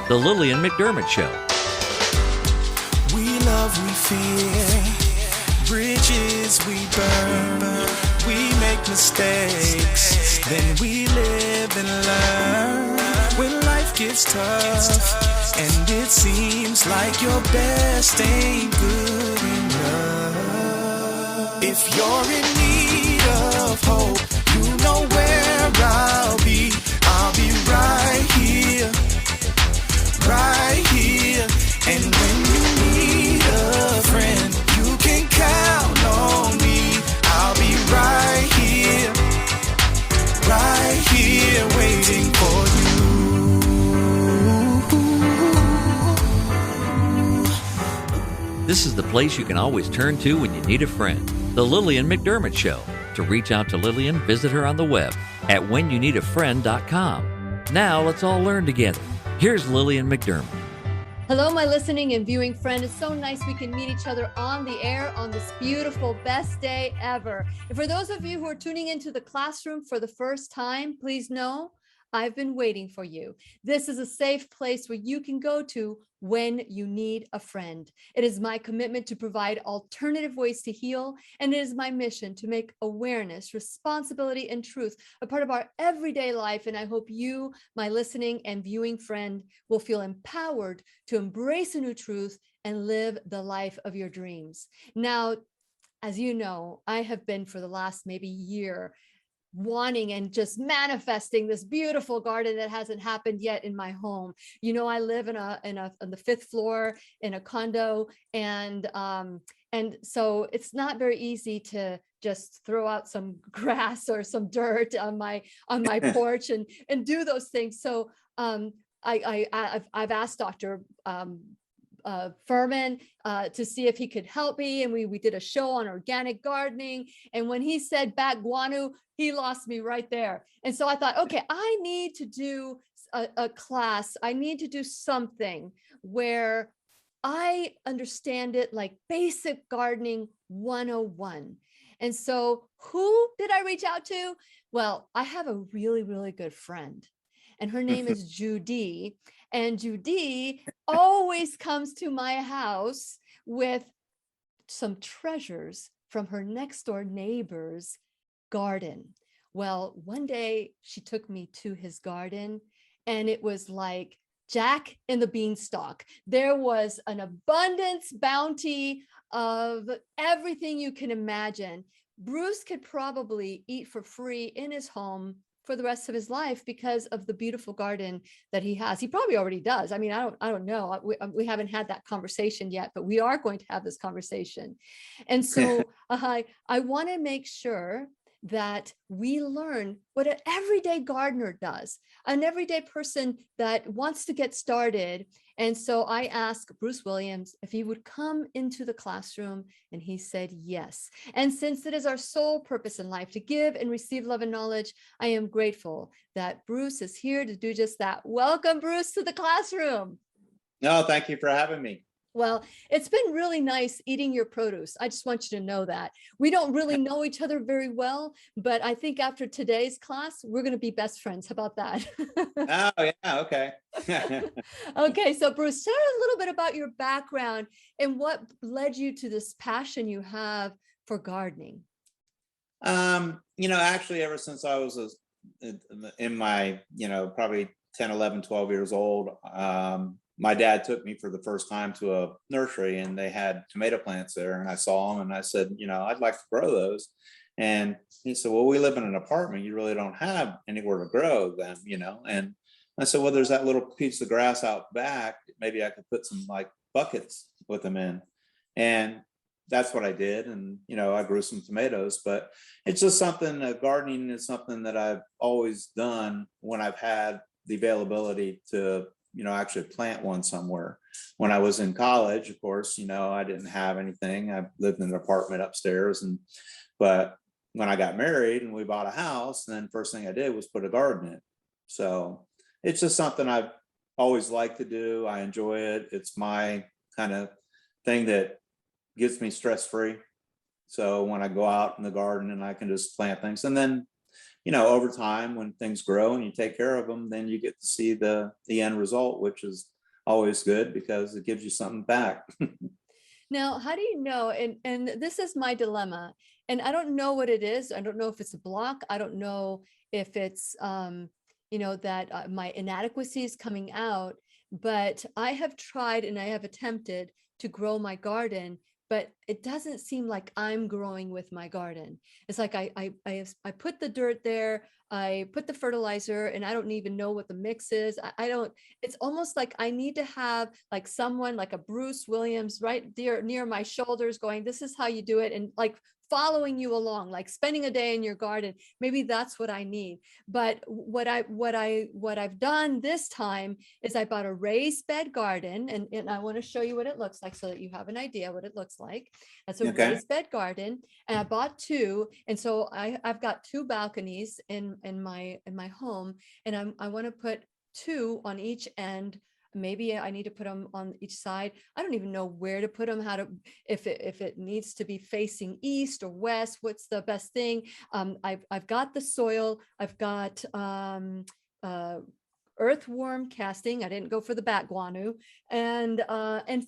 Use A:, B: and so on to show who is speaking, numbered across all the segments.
A: The Lillian McDermott Show.
B: We love, we fear, bridges we burn, we make mistakes, then we live and learn. When life gets tough, and it seems like your best ain't good enough. If you're in need of hope, you know where I'll be right here, right here. And when you need a friend, you can count on me. I'll be right here, waiting for
A: you. This is the place you can always turn to when you need a friend. The Lillian McDermott Show. To reach out to Lillian, visit her on the web at whenyouneedafriend.com. Now let's all learn together. Here's Lillian McDermott.
C: Hello, my listening and viewing friend. It's so nice we can meet each other on the air on this beautiful, best day ever. And for those of you who are tuning into the classroom for the first time, please know I've been waiting for you. This is a safe place where you can go to when you need a friend. It is my commitment to provide alternative ways to heal, and it is my mission to make awareness, responsibility, and truth a part of our everyday life. And I hope you, my listening and viewing friend, will feel empowered to embrace a new truth and live the life of your dreams. Now, as you know, I have been for the last maybe year wanting and just manifesting this beautiful garden that hasn't happened yet in my home. You know, I live on the fifth floor in a condo, and so it's not very easy to just throw out some grass or some dirt on my porch and do those things. So I've asked Dr. Furman to see if he could help me, and we did a show on organic gardening, and when he said bat guano, he lost me right there. And so I thought, okay, I need to do a class. I need to do something where I understand it like basic gardening 101. And so who did I reach out to? Well, I have a really, really good friend, and her name is Judy. And Judy always comes to my house with some treasures from her next door neighbor's garden. Well, one day she took me to his garden, and it was like Jack and the Beanstalk. There was an abundance, bounty of everything you can imagine. Bruce could probably eat for free in his home for the rest of his life because of the beautiful garden that he has. He probably already does. I mean, I don't know. We haven't had that conversation yet, but we are going to have this conversation. And so I want to make sure that we learn what an everyday gardener does, an everyday person that wants to get started. And so I asked Bruce Williams if he would come into the classroom, and he said yes. And since it is our sole purpose in life to give and receive love and knowledge, I am grateful that Bruce is here to do just that. Welcome, Bruce, to the classroom.
D: No, thank you for having me.
C: Well, it's been really nice eating your produce. I just want you to know that. We don't really know each other very well, but I think after today's class, we're going to be best friends. How about that?
D: Oh, yeah. Okay.
C: Okay. So Bruce, share a little bit about your background and what led you to this passion you have for gardening.
D: Actually, ever since I was in my, probably 10, 11, 12 years old, my dad took me for the first time to a nursery, and they had tomato plants there, and I saw them, and I said, I'd like to grow those. And he said, well, we live in an apartment. You really don't have anywhere to grow them, And I said, well, there's that little piece of grass out back. Maybe I could put some like buckets with them in. And that's what I did. And, I grew some tomatoes, but it's just something, gardening is something that I've always done when I've had the availability to actually plant one somewhere. When I was in college, of course, I didn't have anything. I lived in an apartment upstairs, but when I got married and we bought a house, then first thing I did was put a garden in. So it's just something I've always liked to do. I enjoy it. It's my kind of thing that gets me stress-free. So when I go out in the garden and I can just plant things, and then over time, when things grow and you take care of them, then you get to see the end result, which is always good because it gives you something back.
C: Now, how do you know? And this is my dilemma, and I don't know what it is. I don't know if it's a block. I don't know if it's that my inadequacy is coming out. But I have tried and I have attempted to grow my garden, but it doesn't seem like I'm growing with my garden. It's like I put the dirt there, I put the fertilizer, and I don't even know what the mix is. I don't. It's almost like I need to have like someone like a Bruce Williams right there near my shoulders, going, "This is how you do it," and like following you along, like spending a day in your garden. Maybe that's what I need. But what I've done this time is I bought a raised bed garden, and I want to show you what it looks like so that you have an idea what it looks like. That's a
D: Okay.
C: raised bed garden, and I bought two, and so I've got two balconies in my home, and I want to put two on each end. Maybe I need to put them on each side. I don't even know where to put them, if it needs to be facing east or west, what's the best thing. I've got the soil, I've got earthworm casting. I didn't go for the bat guano, and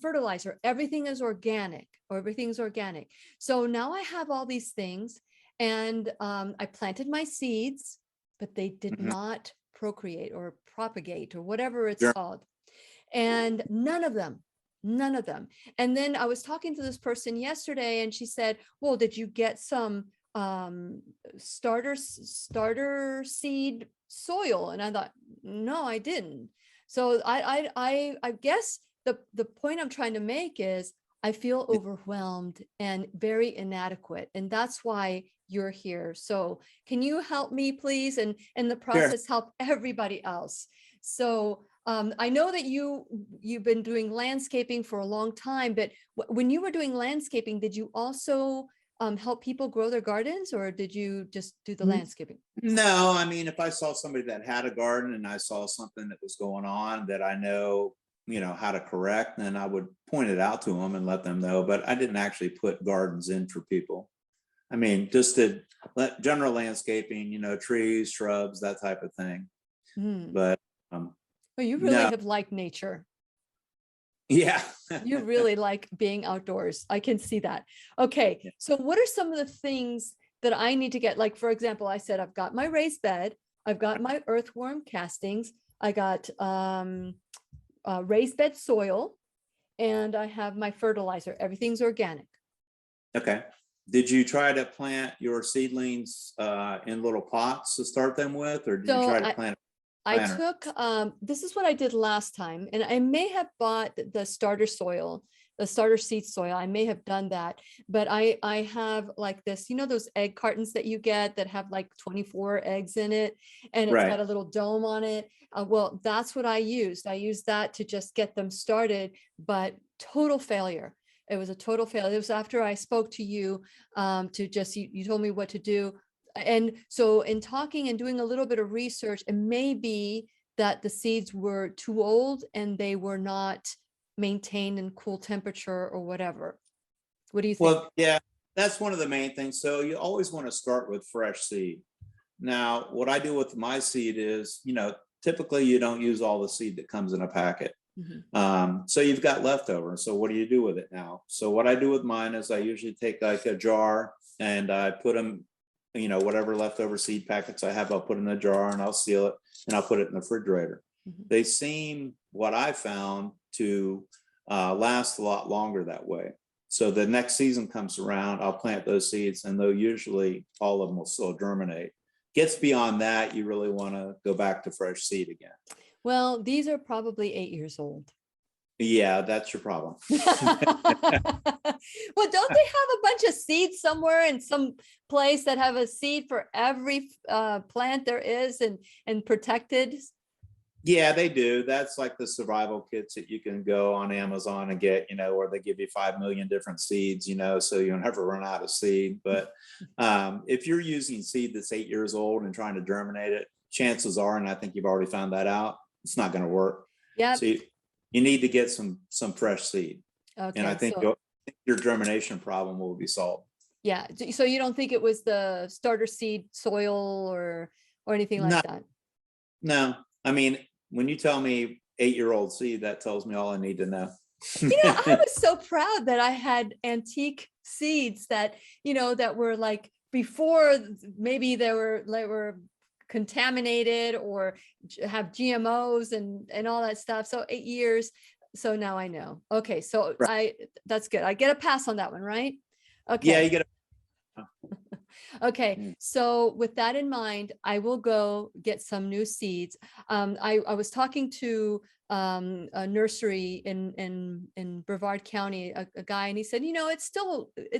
C: fertilizer. Everything is organic, or everything's organic. So now I have all these things, and I planted my seeds, but they did not procreate or propagate or whatever it's called. And none of them. And then I was talking to this person yesterday, and she said, well, did you get some starter seed soil? And I thought, no, I didn't. So I guess the point I'm trying to make is I feel overwhelmed and very inadequate, and that's why you're here. So can you help me, please, and in the process help everybody else? So I know that you've been doing landscaping for a long time, but when you were doing landscaping, did you also help people grow their gardens, or did you just do the landscaping?
D: No, I mean, if I saw somebody that had a garden and I saw something that was going on that I know, how to correct, then I would point it out to them and let them know. But I didn't actually put gardens in for people. I mean, just did general landscaping, trees, shrubs, that type of thing. But
C: well, you really have liked nature.
D: Yeah.
C: You really like being outdoors. I can see that. Okay. Yeah. So what are some of the things that I need to get? Like, for example, I said, I've got my raised bed, I've got my earthworm castings, I got raised bed soil, and I have my fertilizer. Everything's organic. Okay.
D: Did you try to plant your seedlings in little pots to start them with, or did you try to plant?
C: I took, this is what I did last time, and I may have bought the starter soil, the starter seed soil. I may have done that, but I have like this, those egg cartons that you get that have like 24 eggs in it, and it's got a little dome on it. Well, that's what I used. I used that to just get them started, but total failure. It was a total failure. It was after I spoke to you, you told me what to do. And so in talking and doing a little bit of research, it may be that the seeds were too old and they were not maintained in cool temperature or whatever. What do you think?
D: Well, yeah, that's one of the main things. So you always want to start with fresh seed. Now, what I do with my seed is, typically you don't use all the seed that comes in a packet. So you've got leftover. So what do you do with it now? So what I do with mine is I usually take like a jar and I put them, whatever leftover seed packets I have, I'll put in a jar and I'll seal it and I'll put it in the refrigerator. They seem, what I found, to last a lot longer that way. So the next season comes around, I'll plant those seeds and they'll usually, all of them will still germinate. Gets beyond that, you really want to go back to fresh seed again.
C: Well, these are probably 8 years old.
D: Yeah, that's your problem.
C: Well, don't they have a bunch of seeds somewhere in some place that have a seed for every plant there is and protected?
D: Yeah, they do. That's like the survival kits that you can go on Amazon and get, where they give you 5 million different seeds, so you'll never run out of seed. But if you're using seed that's 8 years old and trying to germinate it, chances are, and I think you've already found that out, it's not going to work. Yeah. So you need to get some fresh seed. Okay, and I think your germination problem will be solved.
C: Yeah. So you don't think it was the starter seed soil or anything like that?
D: No. I mean, when you tell me 8-year-old seed, that tells me all I need to know.
C: I was so proud that I had antique seeds that, that were like before maybe they were contaminated or have GMOs and all that stuff. So 8 years. So now I know. Okay. So
D: Right.
C: that's good. I get a pass on that one, right? Okay.
D: Yeah, you get
C: Okay,
D: Mm.
C: so with that in mind, I will go get some new seeds. I was talking to a nursery in Brevard County, a guy, and he said, it's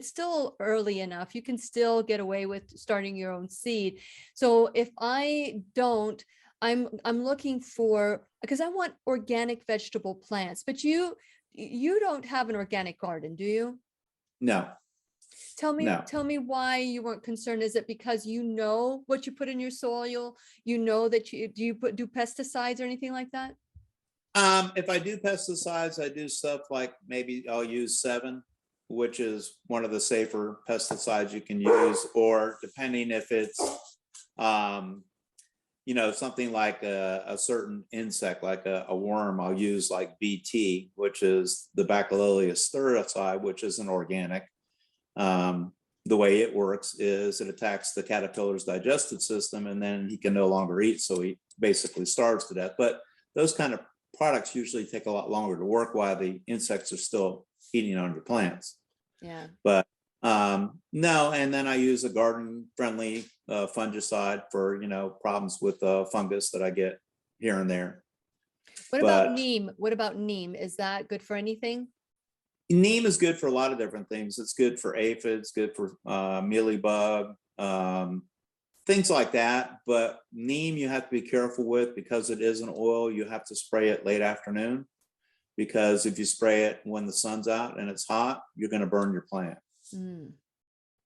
C: still early enough. You can still get away with starting your own seed. So if I don't, I'm looking for, because I want organic vegetable plants, but you don't have an organic garden, do you?
D: no.
C: Tell
D: No.
C: me why you weren't concerned. Is it because you know what you put in your soil? You know that do pesticides or anything like that?
D: If I do pesticides, I do stuff like maybe I'll use 7, which is one of the safer pesticides you can use, or depending if it's something like a certain insect, like a worm, I'll use like BT, which is the Bacillus thurisii, which is an organic. The way it works is it attacks the caterpillar's digestive system, and then he can no longer eat, so he basically starves to death. But those kind of products usually take a lot longer to work while the insects are still eating on your plants.
C: Yeah.
D: But no, and then I use a garden-friendly fungicide for problems with fungus that I get here and there.
C: What about neem? What about neem? Is that good for anything?
D: Neem is good for a lot of different things. It's good for aphids, good for mealybug, things like that. But neem you have to be careful with because it is an oil. You have to spray it late afternoon, because if you spray it when the sun's out and it's hot, you're going to burn your plant.
C: Mm.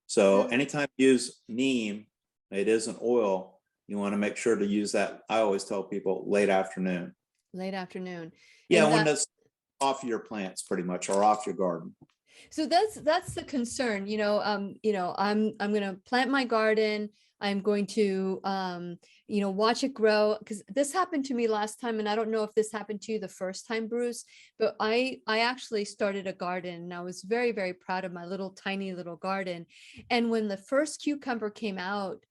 D: So anytime you use neem, it is an oil. You want to make sure to use that. I always tell people late afternoon.
C: Late afternoon.
D: Yeah,
C: and
D: when it's off your plants pretty much, or off your garden.
C: So that's the concern. I'm going to plant my garden. I'm going to watch it grow, because this happened to me last time, and I don't know if this happened to you the first time, Bruce, but I actually started a garden, and I was very, very proud of my tiny little garden. And when the first cucumber came out,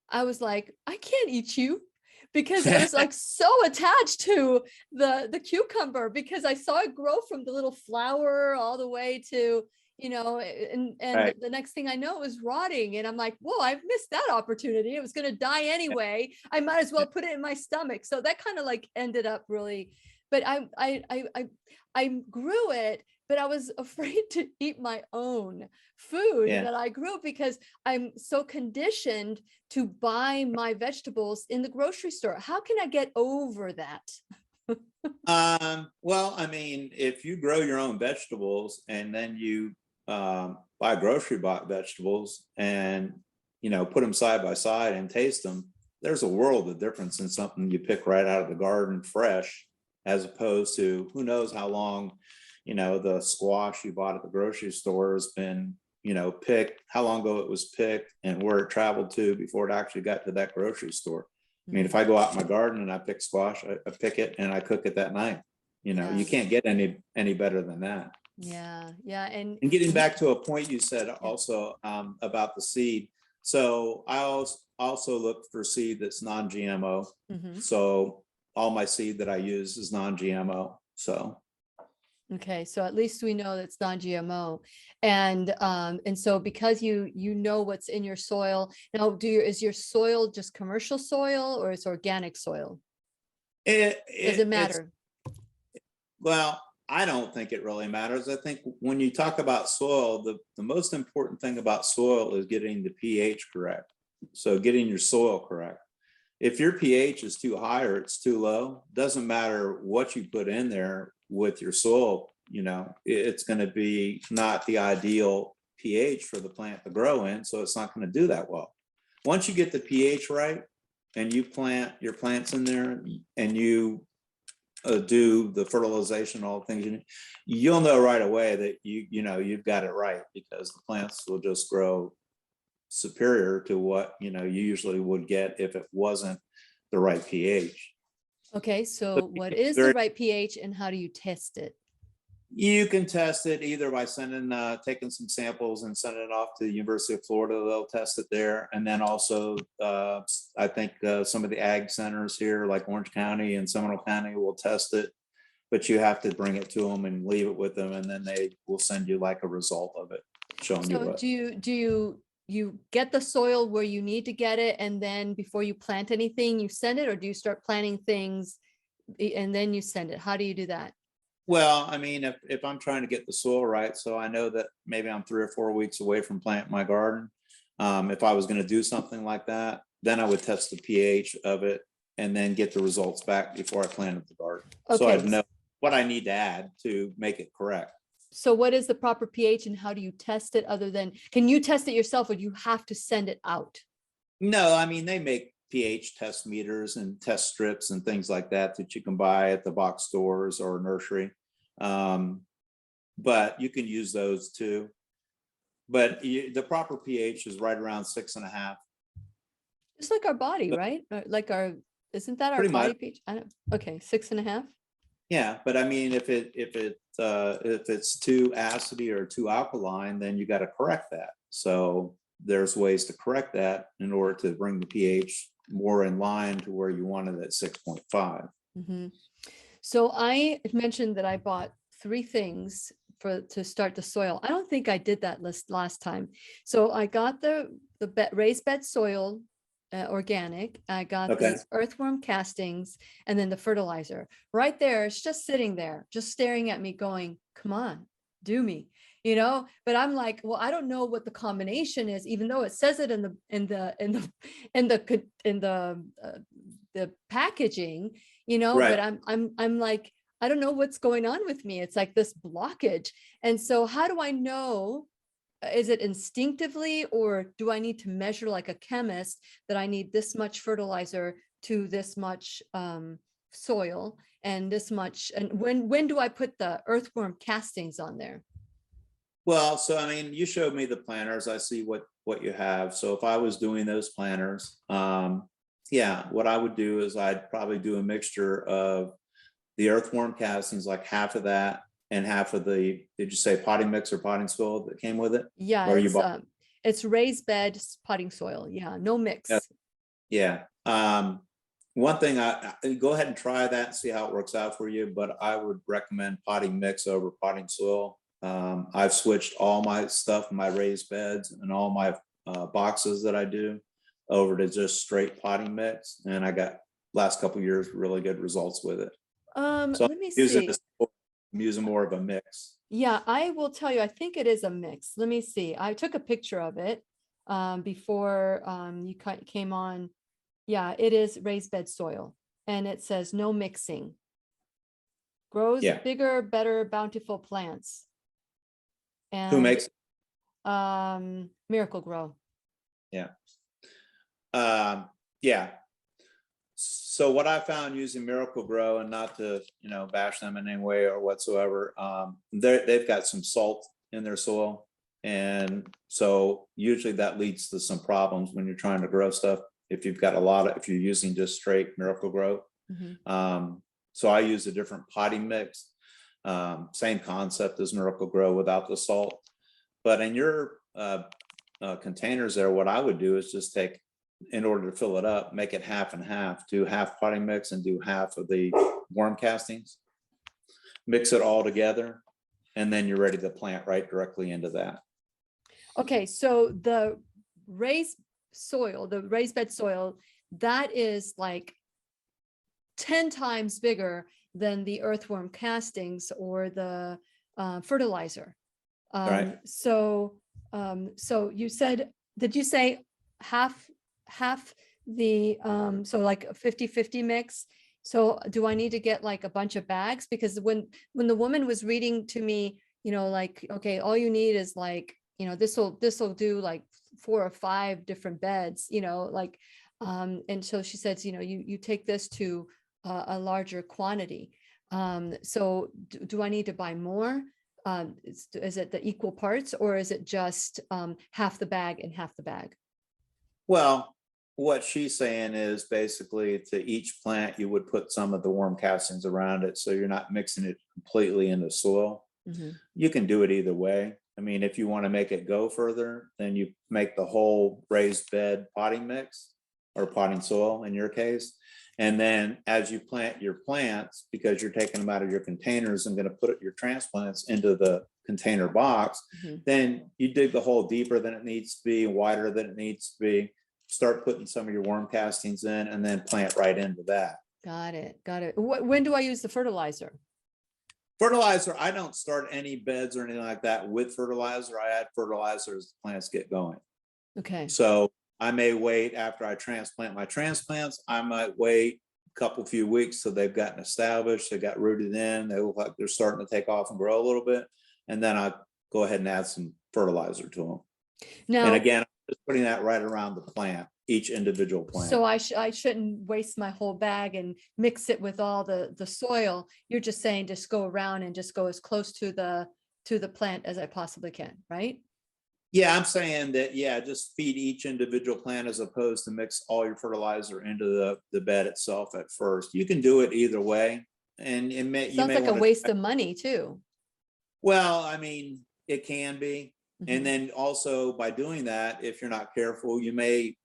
C: I was like, I can't eat you, because I was like so attached to the cucumber, because I saw it grow from the little flower all the way to, and
D: Right.
C: the next thing I know, it was rotting. And I'm like, whoa, I've missed that opportunity. It was going to die anyway. I might as well put it in my stomach. So that kind of like ended up really, but I grew it, but I was afraid to eat my own food that I grew, because I'm so conditioned to buy my vegetables in the grocery store. How can I get over that?
D: Well, I mean, if you grow your own vegetables and then you buy grocery bought vegetables and put them side by side and taste them, there's a world of difference in something you pick right out of the garden fresh, as opposed to who knows how long the squash you bought at the grocery store has been picked, how long ago it was picked, and where it traveled to before it actually got to that grocery store. I mean, if I go out in my garden and I pick squash, I pick it and I cook it that night. You can't get any better than that.
C: Yeah. And
D: getting back to a point you said also about the seed. So I also look for seed that's non-GMO.
C: Mhm.
D: So all my seed that I use is non-GMO. So.
C: Okay, so at least we know that's non-GMO, and so because you know what's in your soil now, is your soil just commercial soil or it's organic soil? Does it matter?
D: Well, I don't think it really matters. I think when you talk about soil, the most important thing about soil is getting the pH correct. So getting your soil correct. If your pH is too high or it's too low, doesn't matter what you put in there with your soil, it's going to be not the ideal pH for the plant to grow in. So it's not going to do that well. Once you get the pH right and you plant your plants in there and you do the fertilization, all the things you'll know right away that you've got it right, because the plants will just grow superior to what you usually would get if it wasn't the right pH.
C: Okay, so
D: So
C: what is the
D: there-
C: right pH and how do you test it?
D: You can test it either by taking some samples and sending it off to the University of Florida. They'll test it there. And then also, I think some of the ag centers here, like Orange County and Seminole County, will test it. But you have to bring it to them and leave it with them, and then they will send you like a result of it, showing you
C: So
D: what.
C: do you get the soil where you need to get it, and then before you plant anything, you send it, or do you start planting things and then you send it? How do you do that?
D: Well, I mean, if I'm trying to get the soil right, so I know that maybe I'm 3 or 4 weeks away from planting my garden. If I was going to do something like that, then I would test the pH of it and then get the results back before I planted the garden. So
C: Okay.
D: I'd know what I need to add to make it correct.
C: So what is the proper pH and how do you test it, other than, can you test it yourself or do you have to send it out?
D: No, I mean, they make pH test meters and test strips and things like that you can buy at the box stores or nursery. But you can use those too. But the proper pH is right around 6.5.
C: Just like our body, right? Like isn't that our
D: Pretty
C: body
D: much.
C: pH? Okay, 6.5.
D: Yeah, but I mean, if it's too acidy or too alkaline, then you got to correct that. So there's ways to correct that in order to bring the pH more in line to where you want it at 6.5.
C: So I mentioned that I bought 3 things to start the soil. I don't think I did that last time. So I got the raised bed soil, organic. I got
D: Okay.
C: these earthworm castings, and then the fertilizer. Right there, it's just sitting there, just staring at me, going, "Come on, do me." But I'm like, well, I don't know what the combination is, even though it says it the packaging,
D: Right.
C: but I'm like, I don't know what's going on with me. It's like this blockage. And so how do I know? Is it instinctively, or do I need to measure like a chemist that I need this much fertilizer to this much soil and this much? And when do I put the earthworm castings on there?
D: Well, so I mean, you showed me the planters. I see what you have. So if I was doing those planters, yeah, what I would do is I'd probably do a mixture of the earthworm castings, like half of that and half of did you say potting mix or potting soil that came with it?
C: Yeah,
D: Or you bought?
C: it's raised bed potting soil. Yeah, no mix.
D: Yeah. One thing, I go ahead and try that and see how it works out for you, but I would recommend potting mix over potting soil. I've switched all my stuff, my raised beds and all my boxes that I do over to just straight potting mix. And I got last couple of years really good results with it. So
C: Let me see.
D: I'm using more of a mix.
C: Yeah, I will tell you, I think it is a mix. Let me see. I took a picture of it before you came on. Yeah, it is raised bed soil, and it says no mixing. Grows bigger, better, bountiful plants. And
D: Who makes
C: it? Miracle Grow.
D: Yeah. Yeah. So what I found using Miracle Grow, and not to bash them in any way or whatsoever, they've got some salt in their soil, and so usually that leads to some problems when you're trying to grow stuff. If you've got if you're using just straight Miracle Grow. So I use a different potting mix, same concept as Miracle Grow without the salt. But in your containers there, what I would do is just take, in order to fill it up, make it half and half, do half potting mix and do half of the worm castings, mix it all together, and then you're ready to plant right directly into that.
C: Okay, so the raised bed soil, that is like 10 times bigger than the earthworm castings or the fertilizer.
D: Right.
C: So you said, did you say half the so like a 50-50 mix? So do I need to get like a bunch of bags? Because when the woman was reading to me, like, okay, all you need is like, this will do like 4 or 5 different beds, like, and so she says, you take this to a larger quantity. So do I need to buy more? Is it the equal parts, or is it just half the bag and half the bag?
D: Well, what she's saying is basically to each plant, you would put some of the worm castings around it. So you're not mixing it completely into soil.
C: Mhm.
D: You can do it either way. I mean, if you want to make it go further, then you make the whole raised bed potting mix or potting soil in your case. And then as you plant your plants, because you're taking them out of your containers and going to put your transplants into the container box,
C: Mhm.
D: then you dig the hole deeper than it needs to be, wider than it needs to be. Start putting some of your worm castings in and then plant right into that.
C: Got it. Got it. When do I use the fertilizer?
D: Fertilizer, I don't start any beds or anything like that with fertilizer. I add fertilizer as the plants get going.
C: Okay.
D: So I may wait after I transplant my transplants. I might wait a few weeks till they've gotten established, they got rooted in, they look like they're starting to take off and grow a little bit. And then I go ahead and add some fertilizer to them.
C: Now,
D: And again, I'm just putting that right around the plant, each individual plant.
C: so I shouldn't waste my whole bag and mix it with all the soil. You're just saying just go around and just go as close to the plant as I possibly can, right?
D: Yeah, I'm saying that, yeah, just feed each individual plant as opposed to mix all your fertilizer into the bed itself at first. You can do it either way. And it may, you
C: Sounds
D: may
C: like a
D: want
C: waste
D: to,
C: of money too.
D: well, I mean, it can be.
C: Mhm.
D: And then also by doing that, if you're not careful, you may,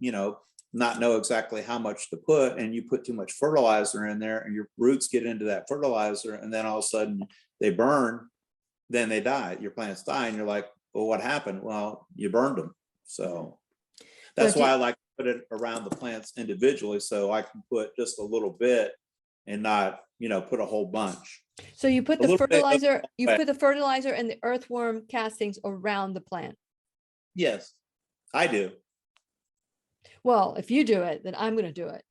D: not know exactly how much to put, and you put too much fertilizer in there and your roots get into that fertilizer and then all of a sudden they burn, then they die, your plants die, and you're like, well, what happened? Well, you burned them. So that's why I like to put it around the plants individually, so I can put just a little bit and not, put a whole bunch.
C: So you put
D: A
C: the
D: little bit of-
C: fertilizer, you
D: right.
C: put the fertilizer and the earthworm castings around the plant.
D: Yes, I do.
C: Well, if you do it, then I'm going to do it.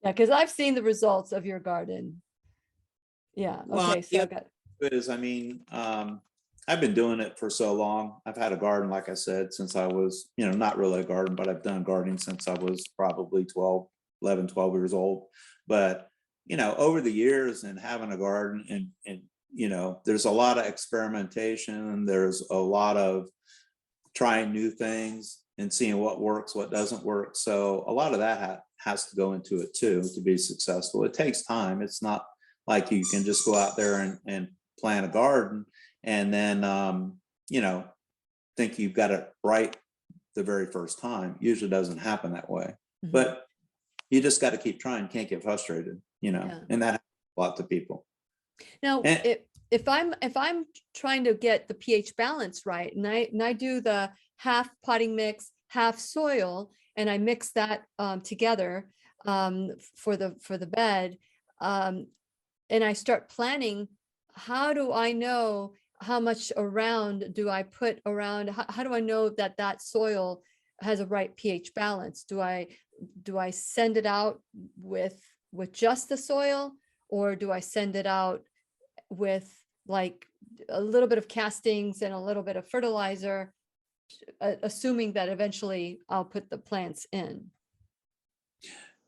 C: Yeah, because I've seen the results of your garden. Yeah.
D: Well,
C: Okay. So
D: yeah.
C: I got.
D: Is, I've been doing it for so long. I've had a garden, like I said, since I was, not really a garden, but I've done gardening since I was probably 11, 12 years old. But, over the years and having a garden and, there's a lot of experimentation. There's a lot of trying new things and seeing what works, what doesn't work. So a lot of that has to go into it too, to be successful. It takes time. It's not like you can just go out there and plant a garden and then, think you've got it right the very first time. Usually doesn't happen that way,
C: Mhm.
D: but you just got to keep trying. Can't get frustrated,
C: Yeah.
D: and that happens a lot to people.
C: Now,
D: And-
C: if I'm trying to get the pH balance right, and I do the half potting mix, half soil, and I mix that together for the bed, and I start planning, how do I know how much around do I put around? How do I know that soil has a right pH balance? Do I send it out with just the soil, or do I send it out with like a little bit of castings and a little bit of fertilizer, assuming that eventually I'll put the plants in?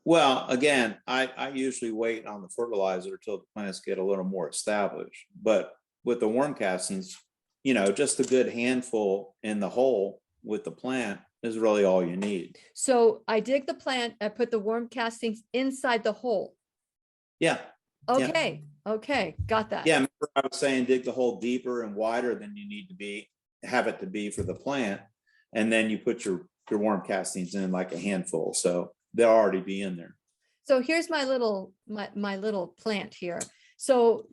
D: Well, again, I usually wait on the fertilizer till the plants get a little more established. But with the worm castings, just a good handful in the hole with the plant is really all you need.
C: So I dig the plant, I put the worm castings inside the hole.
D: Yeah.
C: Okay. Okay. Got that.
D: Yeah. Remember I was saying dig the hole deeper and wider than you need to have it to be for the plant. And then you put your worm castings in like a handful. So they'll already be in there.
C: So here's my little plant here. So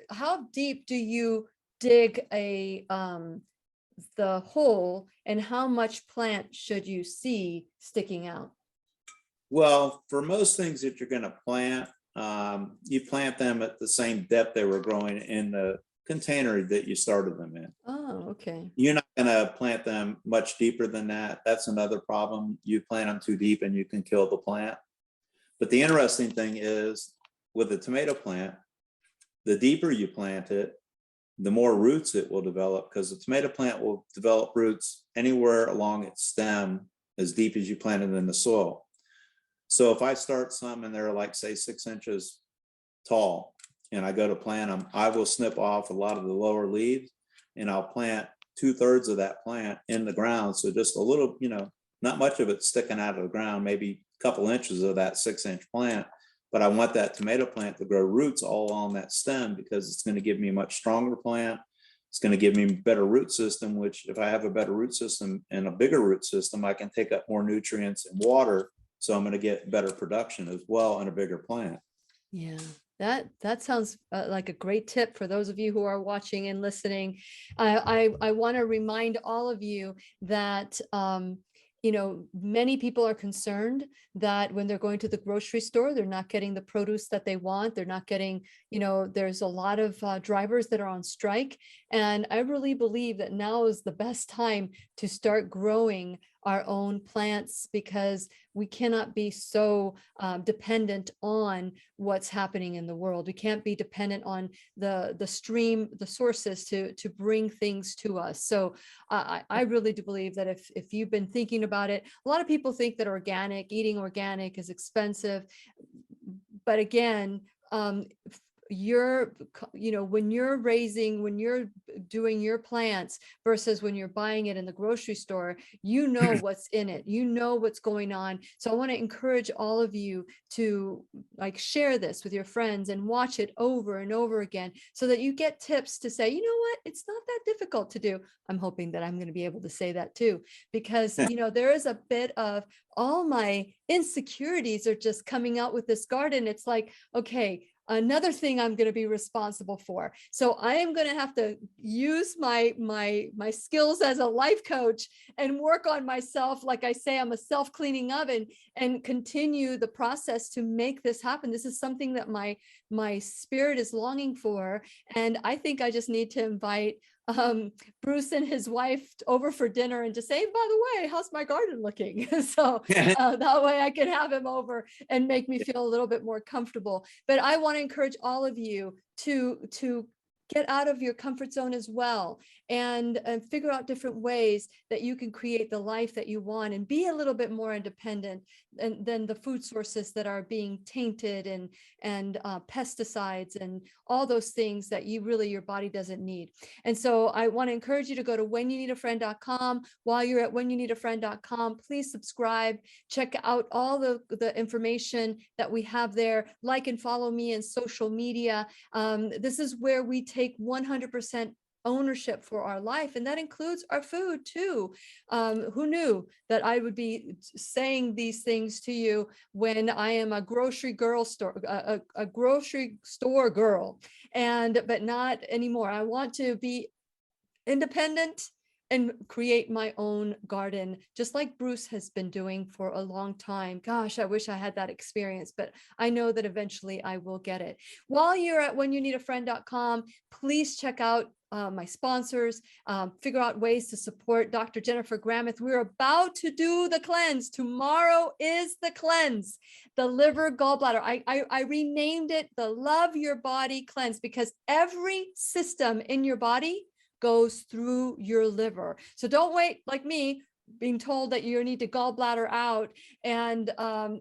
C: how deep do you dig the hole, and how much plant should you see sticking out?
D: Well, for most things that you're going to plant, you plant them at the same depth they were growing in the container that you started them in.
C: Oh, okay.
D: You're not going to plant them much deeper than that. That's another problem. You plant them too deep and you can kill the plant. But the interesting thing is with a tomato plant, the deeper you plant it, the more roots it will develop, because the tomato plant will develop roots anywhere along its stem as deep as you plant it in the soil. So if I start some and they're like, say, 6 inches tall, and I go to plant them, I will snip off a lot of the lower leaves and I'll plant 2/3 of that plant in the ground. So just a little, not much of it sticking out of the ground, maybe a couple inches of that 6-inch plant. But I want that tomato plant to grow roots all on that stem, because it's going to give me a much stronger plant. It's going to give me a better root system, which if I have a better root system and a bigger root system, I can take up more nutrients and water. So I'm going to get better production as well in a bigger plant.
C: Yeah, that sounds like a great tip for those of you who are watching and listening. I want to remind all of you that many people are concerned that when they're going to the grocery store, they're not getting the produce that they want. They're not getting, there's a lot of drivers that are on strike. And I really believe that now is the best time to start growing our own plants, because we cannot be so dependent on what's happening in the world. We can't be dependent on the stream, the sources to bring things to us. So I really do believe that if you've been thinking about it, a lot of people think that eating organic is expensive. But again, when you're doing your plants versus when you're buying it in the grocery store, what's in it, what's going on. So I want to encourage all of you to share this with your friends and watch it over and over again, so that you get tips to say, what, it's not that difficult to do. I'm hoping that I'm going to be able to say that too, because there is a bit of all my insecurities are just coming out with this garden. It's like, okay, another thing I'm going to be responsible for. So I am going to have to use my skills as a life coach and work on myself. Like I say, I'm a self-cleaning oven, and continue the process to make this happen. This is something that my spirit is longing for. And I think I just need to invite Bruce and his wife over for dinner and just say, by the way, how's my garden looking? So that way I can have him over and make me feel a little bit more comfortable. But I want to encourage all of you to get out of your comfort zone as well, and figure out different ways that you can create the life that you want, and be a little bit more independent than the food sources that are being tainted and pesticides and all those things that your body doesn't need. And so I want to encourage you to go to whenyounneedafriend.com. While you're at whenyounneedafriend.com, please subscribe, check out all the information that we have there, like and follow me on social media. This is where we take 100% ownership for our life, and that includes our food too. Who knew that I would be saying these things to you when I am a grocery store girl, but not anymore. I want to be independent and create my own garden, just like Bruce has been doing for a long time. Gosh, I wish I had that experience, but I know that eventually I will get it. While you're at whenyounneedafriend.com, please check out my sponsors, figure out ways to support Dr. Jennifer Grameth. We're about to do the cleanse. Tomorrow is the cleanse, the liver gallbladder. I renamed it the Love Your Body Cleanse, because every system in your body goes through your liver. So don't wait like me, being told that you need to gallbladder out and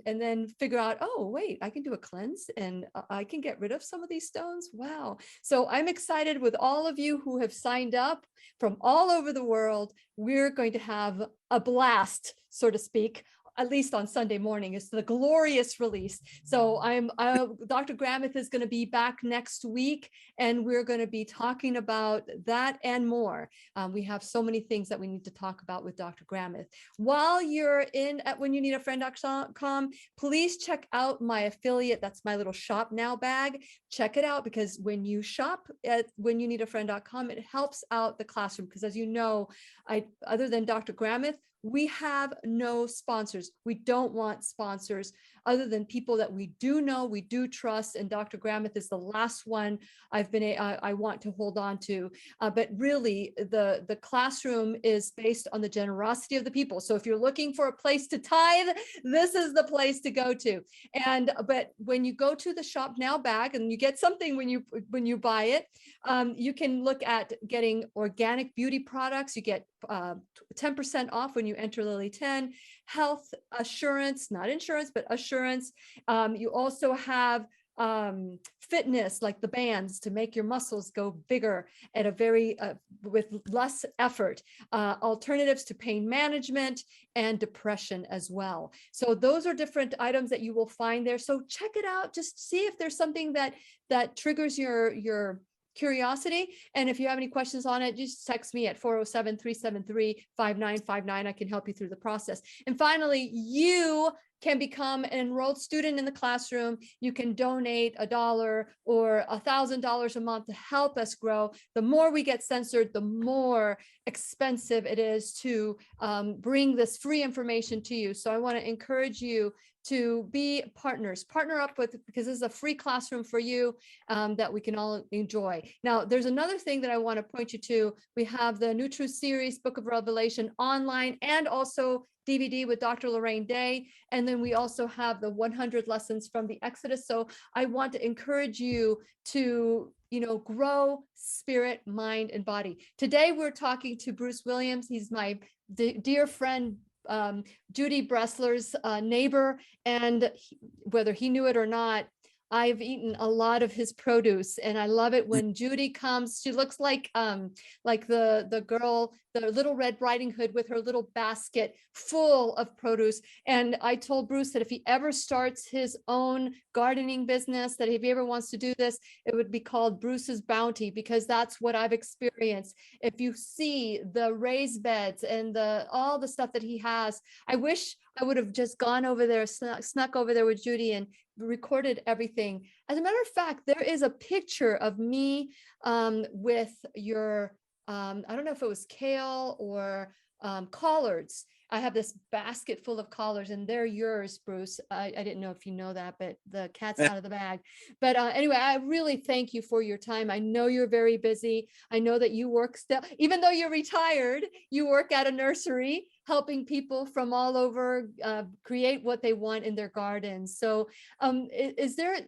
C: then figure out, oh, wait, I can do a cleanse and I can get rid of some of these stones. Wow. So I'm excited with all of you who have signed up from all over the world. We're going to have a blast, so to speak, at least on Sunday morning. It's the glorious release. So Dr. Grameth is going to be back next week, and we're going to be talking about that and more. We have so many things that we need to talk about with Dr. Grameth. While you're in at whenyounneedafriend.com, please check out my affiliate. That's my little shop now bag. Check it out, because when you shop at whenyounneedafriend.com, it helps out the classroom. Because as you know, other than Dr. Grameth, we have no sponsors. We don't want sponsors other than people that we do know, we do trust. And Dr. Grameth is the last one I want to hold on to. But really, the classroom is based on the generosity of the people. So if you're looking for a place to tithe, this is the place to go to. But when you go to the Shop Now bag and you get something when you buy it, you can look at getting organic beauty products. You get 10% off when you enter Lily 10, health assurance, not insurance, but assurance. You also have fitness, like the bands, to make your muscles go bigger at a very with less effort, alternatives to pain management and depression as well. So those are different items that you will find there. So check it out. Just see if there's something that triggers your curiosity. And if you have any questions on it, just text me at 407-373-5959. I can help you through the process. And finally, you can become an enrolled student in the classroom. You can donate $1 or $1,000 a month to help us grow. The more we get censored, the more expensive it is to bring this free information to you. So I want to encourage you to be partners, partner up with, because this is a free classroom for you that we can all enjoy. Now, there's another thing that I want to point you to. We have the New Truth series, Book of Revelation online, and also DVD with Dr. Lorraine Day. And then we also have the 100 lessons from the Exodus. So I want to encourage you to, grow spirit, mind, and body. Today, we're talking to Bruce Williams. He's my dear friend, Judy Bressler's neighbor, and whether he knew it or not, I've eaten a lot of his produce, and I love it when Judy comes. She looks like the girl, the Little Red Riding Hood, with her little basket full of produce. And I told Bruce that if he ever starts his own gardening business, that if he ever wants to do this, it would be called Bruce's Bounty, because that's what I've experienced. If you see the raised beds and all the stuff that he has, I wish I would have just gone over there, snuck over there with Judy and recorded everything. As a matter of fact, there is a picture of me with your, I don't know if it was kale or collards. I have this basket full of collards, and they're yours, Bruce. I didn't know if you know that, but the cat's out of the bag. But anyway, I really thank you for your time. I know you're very busy. I know that you work still, even though you're retired, you work at a nursery, helping people from all over create what they want in their gardens. So is there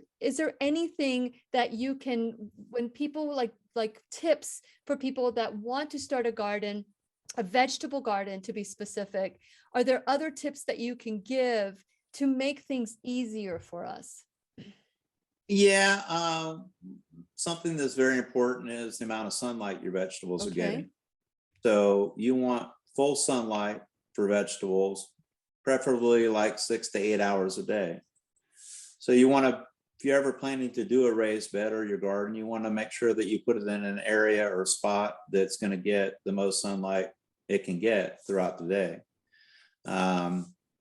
C: anything that you can, when people like tips for people that want to start a garden, a vegetable garden to be specific, are there other tips that you can give to make things easier for us?
D: Yeah, something that's very important is the amount of sunlight your vegetables are getting. So you want full sunlight for vegetables, preferably like 6 to 8 hours a day. So you want to, if you're ever planning to do a raised bed or your garden, you want to make sure that you put it in an area or spot that's going to get the most sunlight it can get throughout the day.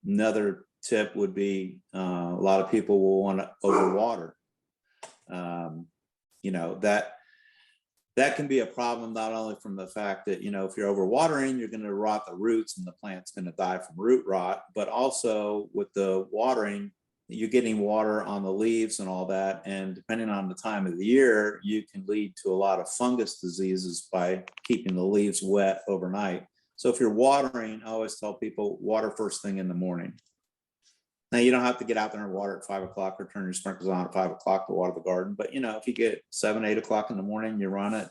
D: Another tip would be a lot of people will want to overwater. That can be a problem, not only from the fact that, if you're overwatering, you're going to rot the roots and the plant's going to die from root rot, but also with the watering, you're getting water on the leaves and all that. And depending on the time of the year, you can lead to a lot of fungus diseases by keeping the leaves wet overnight. So if you're watering, I always tell people water first thing in the morning. Now, you don't have to get out there and water at 5 o'clock or turn your sprinklers on at 5 o'clock to water the garden. But, if you get 7, 8 o'clock in the morning, you run it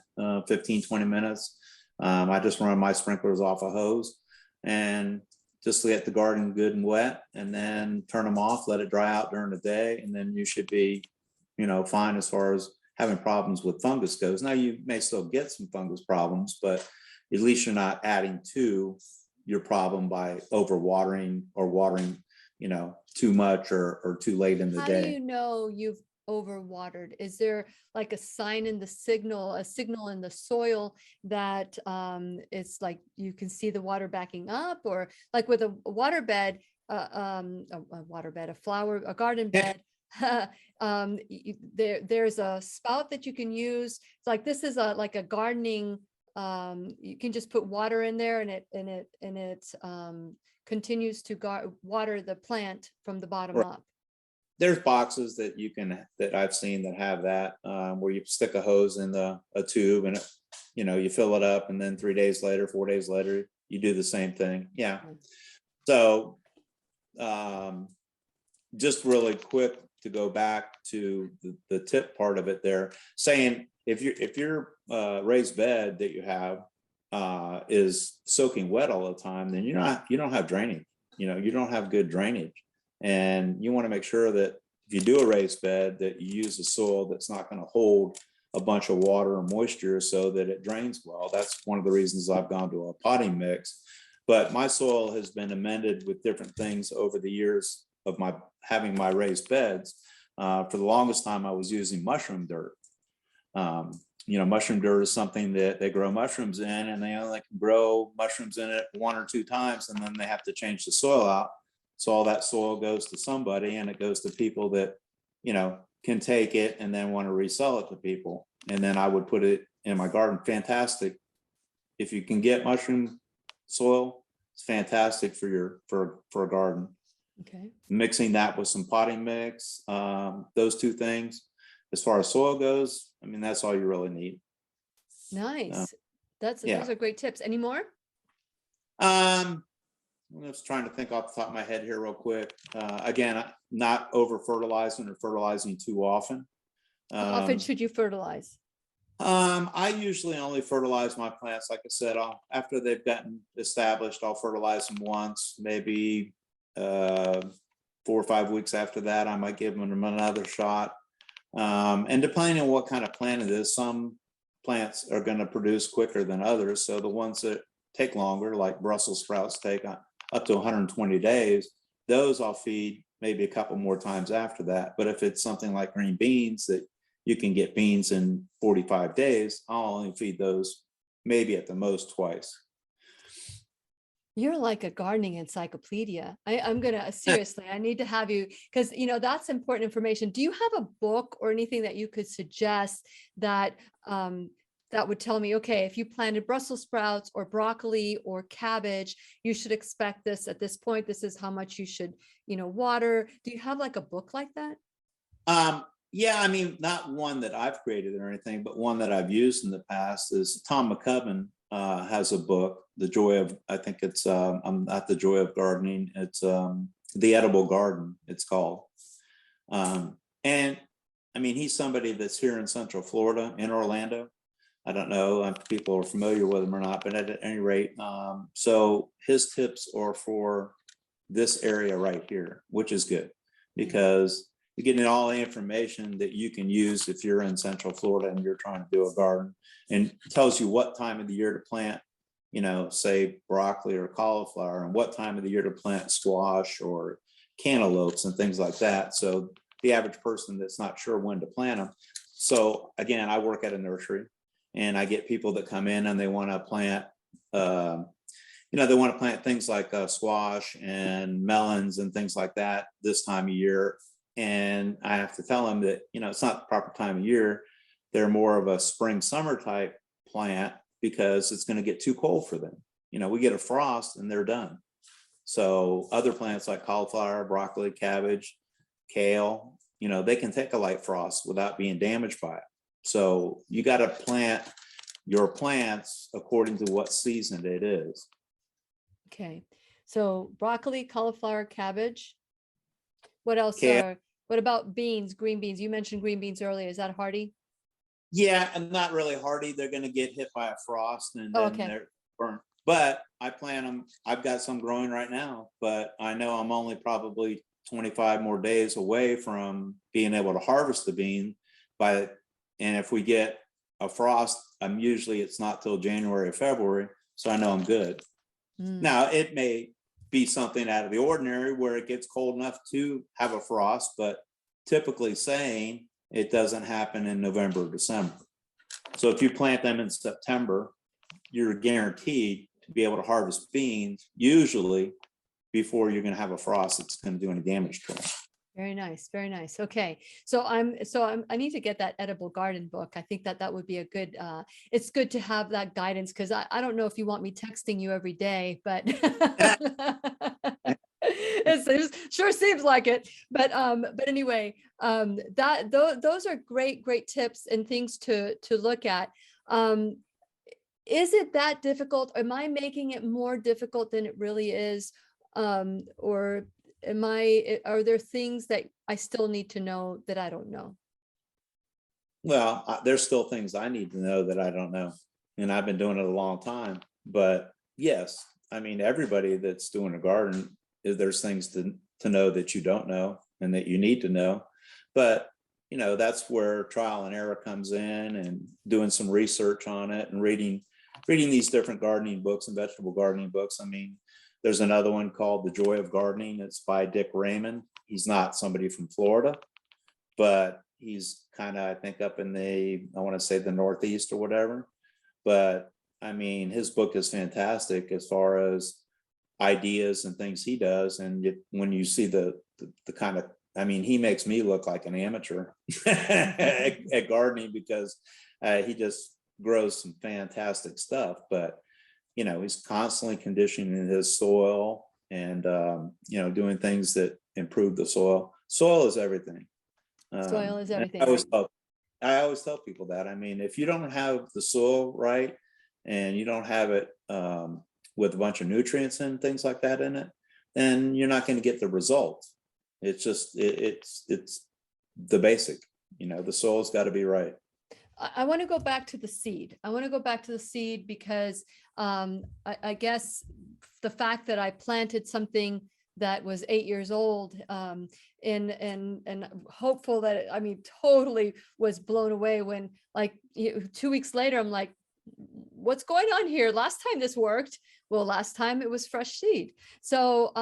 D: 15, 20 minutes. I just run my sprinklers off a hose and just get the garden good and wet, and then turn them off, let it dry out during the day. And then you should be, fine as far as having problems with fungus goes. Now, you may still get some fungus problems, but at least you're not adding to your problem by overwatering or watering, too much or too late in the day.
C: How do you know you've overwatered? Is there like a sign in the signal, a signal in the soil that it's like you can see the water backing up? Or like with a waterbed, a garden bed, there's a spout that you can use. It's like, this is like a gardening, you can just put water in there, and it continues to water the plant from the bottom up.
D: There's boxes that I've seen that have that, where you stick a hose in a tube, and you fill it up, and then 3 days later, 4 days later, you do the same thing. Yeah. So just really quick to go back to the tip part of it there, saying if your raised bed that you have is soaking wet all the time, then you don't have drainage. You don't have good drainage, and you want to make sure that if you do a raised bed, that you use a soil that's not going to hold a bunch of water or moisture so that it drains well. That's one of the reasons I've gone to a potting mix. But my soil has been amended with different things over the years of my having my raised beds. For the longest time, I was using mushroom dirt. Mushroom dirt is something that they grow mushrooms in, and they only can grow mushrooms in it 1 or 2 times, and then they have to change the soil out. So all that soil goes to somebody, and it goes to people that, can take it and then want to resell it to people. And then I would put it in my garden. Fantastic. If you can get mushroom soil, it's fantastic for a garden.
C: Okay.
D: Mixing that with some potting mix, those 2 things. As far as soil goes, that's all you really need.
C: Nice. Those are great tips. Any more?
D: I'm just trying to think off the top of my head here real quick. Again, not over fertilizing or fertilizing too often.
C: How often should you fertilize?
D: I usually only fertilize my plants, like I said, after they've gotten established. I'll fertilize them once, maybe 4 or 5 weeks after that. I might give them another shot. And depending on what kind of plant it is, some plants are going to produce quicker than others. So the ones that take longer, like Brussels sprouts, take up to 120 days. Those I'll feed maybe a couple more times after that. But if it's something like green beans that you can get beans in 45 days, I'll only feed those maybe at the most twice.
C: You're like a gardening encyclopedia. I'm gonna seriously, I need to have you, because that's important information. Do you have a book or anything that you could suggest that that would tell me, okay, if you planted Brussels sprouts or broccoli or cabbage, you should expect this at this point. This is how much you should, water. Do you have like a book like that?
D: Yeah, not one that I've created or anything, but one that I've used in the past is Tom McCubbin has a book, The Joy of, I think it's not The Joy of Gardening, it's The Edible Garden, it's called. And he's somebody that's here in Central Florida, in Orlando. I don't know if people are familiar with him or not, but at any rate, so his tips are for this area right here, which is good because you're getting all the information that you can use if you're in Central Florida and you're trying to do a garden, and tells you what time of the year to plant, say broccoli or cauliflower, and what time of the year to plant squash or cantaloupes and things like that. So the average person that's not sure when to plant them. So again, I work at a nursery, and I get people that come in and they want to plant, they want to plant things like squash and melons and things like that this time of year. And I have to tell them that, it's not the proper time of year. They're more of a spring, summer type plant because it's going to get too cold for them. We get a frost and they're done. So other plants like cauliflower, broccoli, cabbage, kale, they can take a light frost without being damaged by it. So you got to plant your plants according to what season it is.
C: Okay. So broccoli, cauliflower, cabbage. What else? What about beans, green beans? You mentioned green beans earlier. Is that hardy?
D: Yeah, and not really hardy. They're going to get hit by a frost and then they're burnt. But I plant them. I've got some growing right now, but I know I'm only probably 25 more days away from being able to harvest the bean and if we get a frost, it's not till January or February. So I know I'm good. Now it may be something out of the ordinary where it gets cold enough to have a frost, but typically saying it doesn't happen in November or December. So if you plant them in September, you're guaranteed to be able to harvest beans usually before you're going to have a frost that's going to do any damage to them.
C: Very nice. Very nice. Okay. So I need to get that edible garden book. I think that would be a good, it's good to have that guidance, because I don't know if you want me texting you every day, but it sure seems like it. But anyway, those are great tips and things to look at. Is it that difficult? Am I making it more difficult than it really is? Or are there things that I still need to know that I don't know?
D: Well, there's still things I need to know that I don't know. And I've been doing it a long time. But yes, everybody that's doing a garden, there's things to know that you don't know and that you need to know. But, that's where trial and error comes in, and doing some research on it, and reading these different gardening books and vegetable gardening books. I mean, there's another one called The Joy of Gardening. It's by Dick Raymond. He's not somebody from Florida, but he's kind of, I think, up in I want to say the Northeast or whatever. But I mean, his book is fantastic as far as ideas and things he does. And when you see the kind of, I mean, he makes me look like an amateur at gardening, because he just grows some fantastic stuff. But, he's constantly conditioning his soil, and, doing things that improve the soil. Soil is everything.
C: Soil is everything.
D: I always tell people that. I mean, if you don't have the soil right, and you don't have it with a bunch of nutrients and things like that in it, then you're not going to get the result. It's just, it's the basic, the soil's got to be right.
C: I want to go back to the seed. Because I guess the fact that I planted something that was 8 years old, and hopeful that, I mean, totally was blown away when, like, 2 weeks later, I'm like, what's going on here? Last time this worked. Well, last time it was fresh seed. So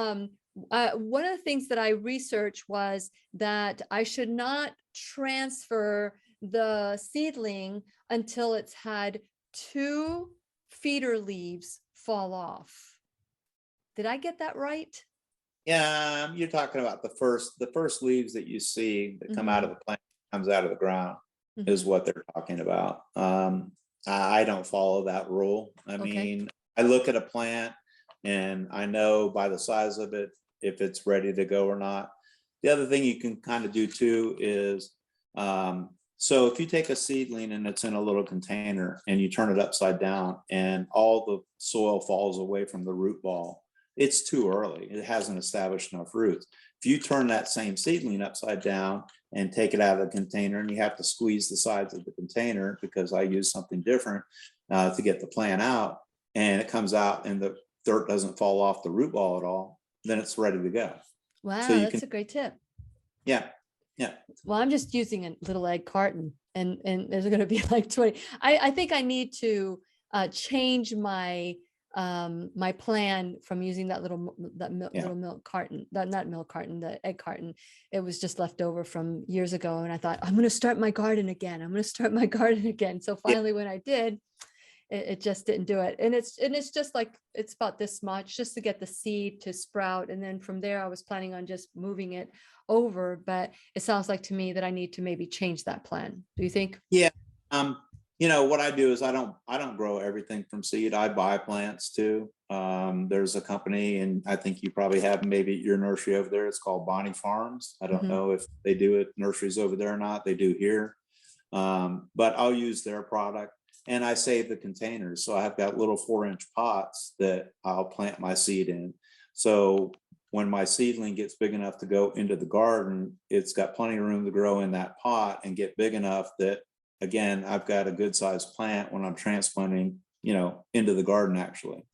C: one of the things that I researched was that I should not transfer the seedling until it's had 2 feeder leaves fall off. Did I get that right?
D: Yeah, you're talking about the first leaves that you see that come out of the plant, comes out of the ground, is what they're talking about. I don't follow that rule. I mean, I look at a plant and I know by the size of it if it's ready to go or not. The other thing you can kind of do too is, so if you take a seedling and it's in a little container and you turn it upside down and all the soil falls away from the root ball, it's too early. It hasn't established enough roots. If you turn that same seedling upside down and take it out of the container, and you have to squeeze the sides of the container, because I use something different to get the plant out, and it comes out and the dirt doesn't fall off the root ball at all, then it's ready to go.
C: Wow,
D: so
C: that's a great tip.
D: Yeah.
C: Well, I'm just using a little egg carton, and there's going to be like 20. I think I need to change my my plan from using that little milk carton, not milk carton, the egg carton. It was just left over from years ago, and I thought, I'm going to start my garden again. So finally, when I did, it just didn't do it. And it's just like, it's about this much just to get the seed to sprout, and then from there I was planning on just moving it over. But it sounds like to me that I need to maybe change that plan. Do you think?
D: Yeah. What I do is I don't grow everything from seed. I buy plants too. There's a company, and I think you probably have maybe your nursery over there. It's called Bonnie Farms. I don't know if they do it nurseries over there or not. They do here. But I'll use their product, and I save the containers. So I've got little 4-inch pots that I'll plant my seed in. So when my seedling gets big enough to go into the garden, it's got plenty of room to grow in that pot and get big enough that, again, I've got a good sized plant when I'm transplanting, into the garden actually.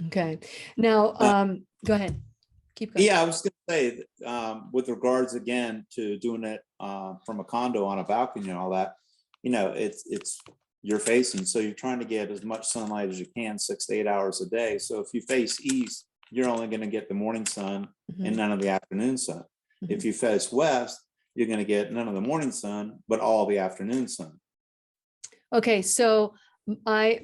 C: Okay. Now, go ahead. Keep going.
D: Yeah, I was going to say, with regards again to doing it from a condo on a balcony and all that, it's you're facing, so you're trying to get as much sunlight as you can, 6 to 8 hours a day. So if you face east, you're only going to get the morning sun and none of the afternoon sun. If you face west, you're going to get none of the morning sun, but all the afternoon sun. Okay,
C: so my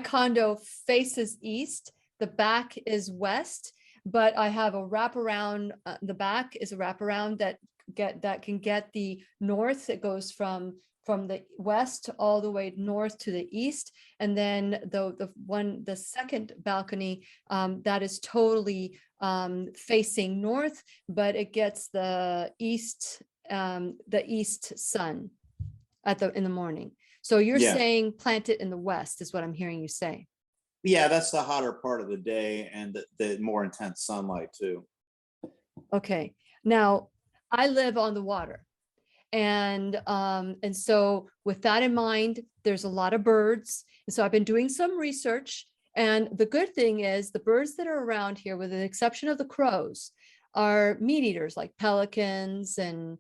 C: condo faces east, the back is west, but I have a wraparound. The back is a wraparound that can get the north. It goes from the west all the way north to the east, and then the second balcony that is totally facing north, but it gets the east sun in the morning. So you're saying plant it in the west is what I'm hearing you say.
D: Yeah, that's the hotter part of the day and the more intense sunlight too.
C: Okay, now I live on the water. And so with that in mind, there's a lot of birds. And so I've been doing some research, and the good thing is the birds that are around here, with the exception of the crows, are meat eaters like pelicans and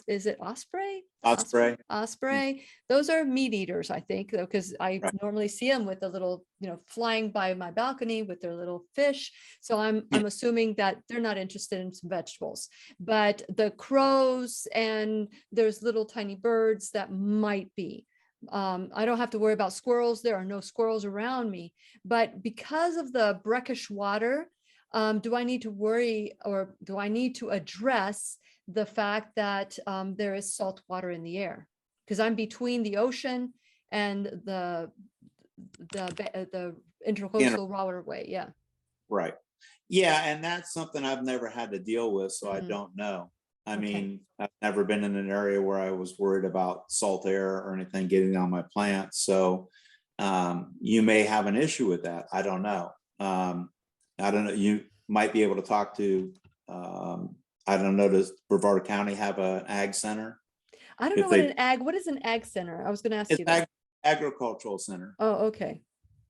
C: is it osprey?
D: Osprey.
C: Osprey. Those are meat eaters, I think, though, because I
D: Right.
C: normally see them with the little, flying by my balcony with their little fish. So I'm assuming that they're not interested in some vegetables. But the crows and there's little tiny birds that might be. I don't have to worry about squirrels. There are no squirrels around me. But because of the brackish water, do I need to worry, or do I need to address the fact that there is salt water in the air? Because I'm between the ocean and the intercoastal waterway. Yeah.
D: Right. Yeah, and that's something I've never had to deal with, so I
C: Mhm.
D: don't know. I
C: Okay.
D: mean, I've never been in an area where I was worried about salt air or anything getting on my plants. So you may have an issue with that. I don't know. I don't know. You might be able to talk to, I don't know, does Brevard County have an ag center?
C: I don't
D: If
C: know
D: they,
C: what is an ag center? I was going to ask
D: it's
C: you that.
D: agricultural center.
C: Oh, okay.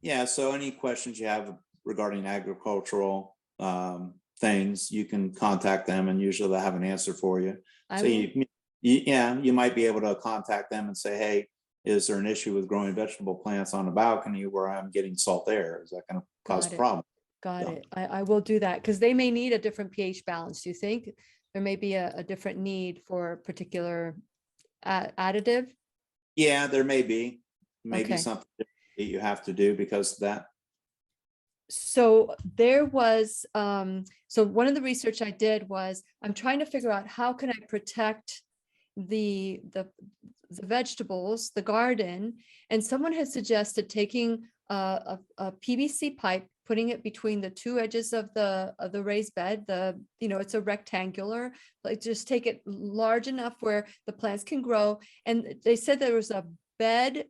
D: Yeah, so any questions you have regarding agricultural things, you can contact them and usually they'll have an answer for you.
C: I
D: So
C: will.
D: you might be able to contact them and say, hey, is there an issue with growing vegetable plants on a balcony where I'm getting salt air? Is that going to cause
C: Got
D: a
C: it.
D: problem?
C: Got
D: Yeah.
C: it. I will do that because they may need a different pH balance. Do you think there may be a different need for a particular additive?
D: Yeah, there may be
C: Okay.
D: something that you have to do because of that.
C: So there was, so one of the research I did was I'm trying to figure out how can I protect the vegetables, the garden, and someone had suggested taking a PVC pipe, putting it between the two edges of the raised bed. It's a rectangular, like just take it large enough where the plants can grow. And they said there was a bird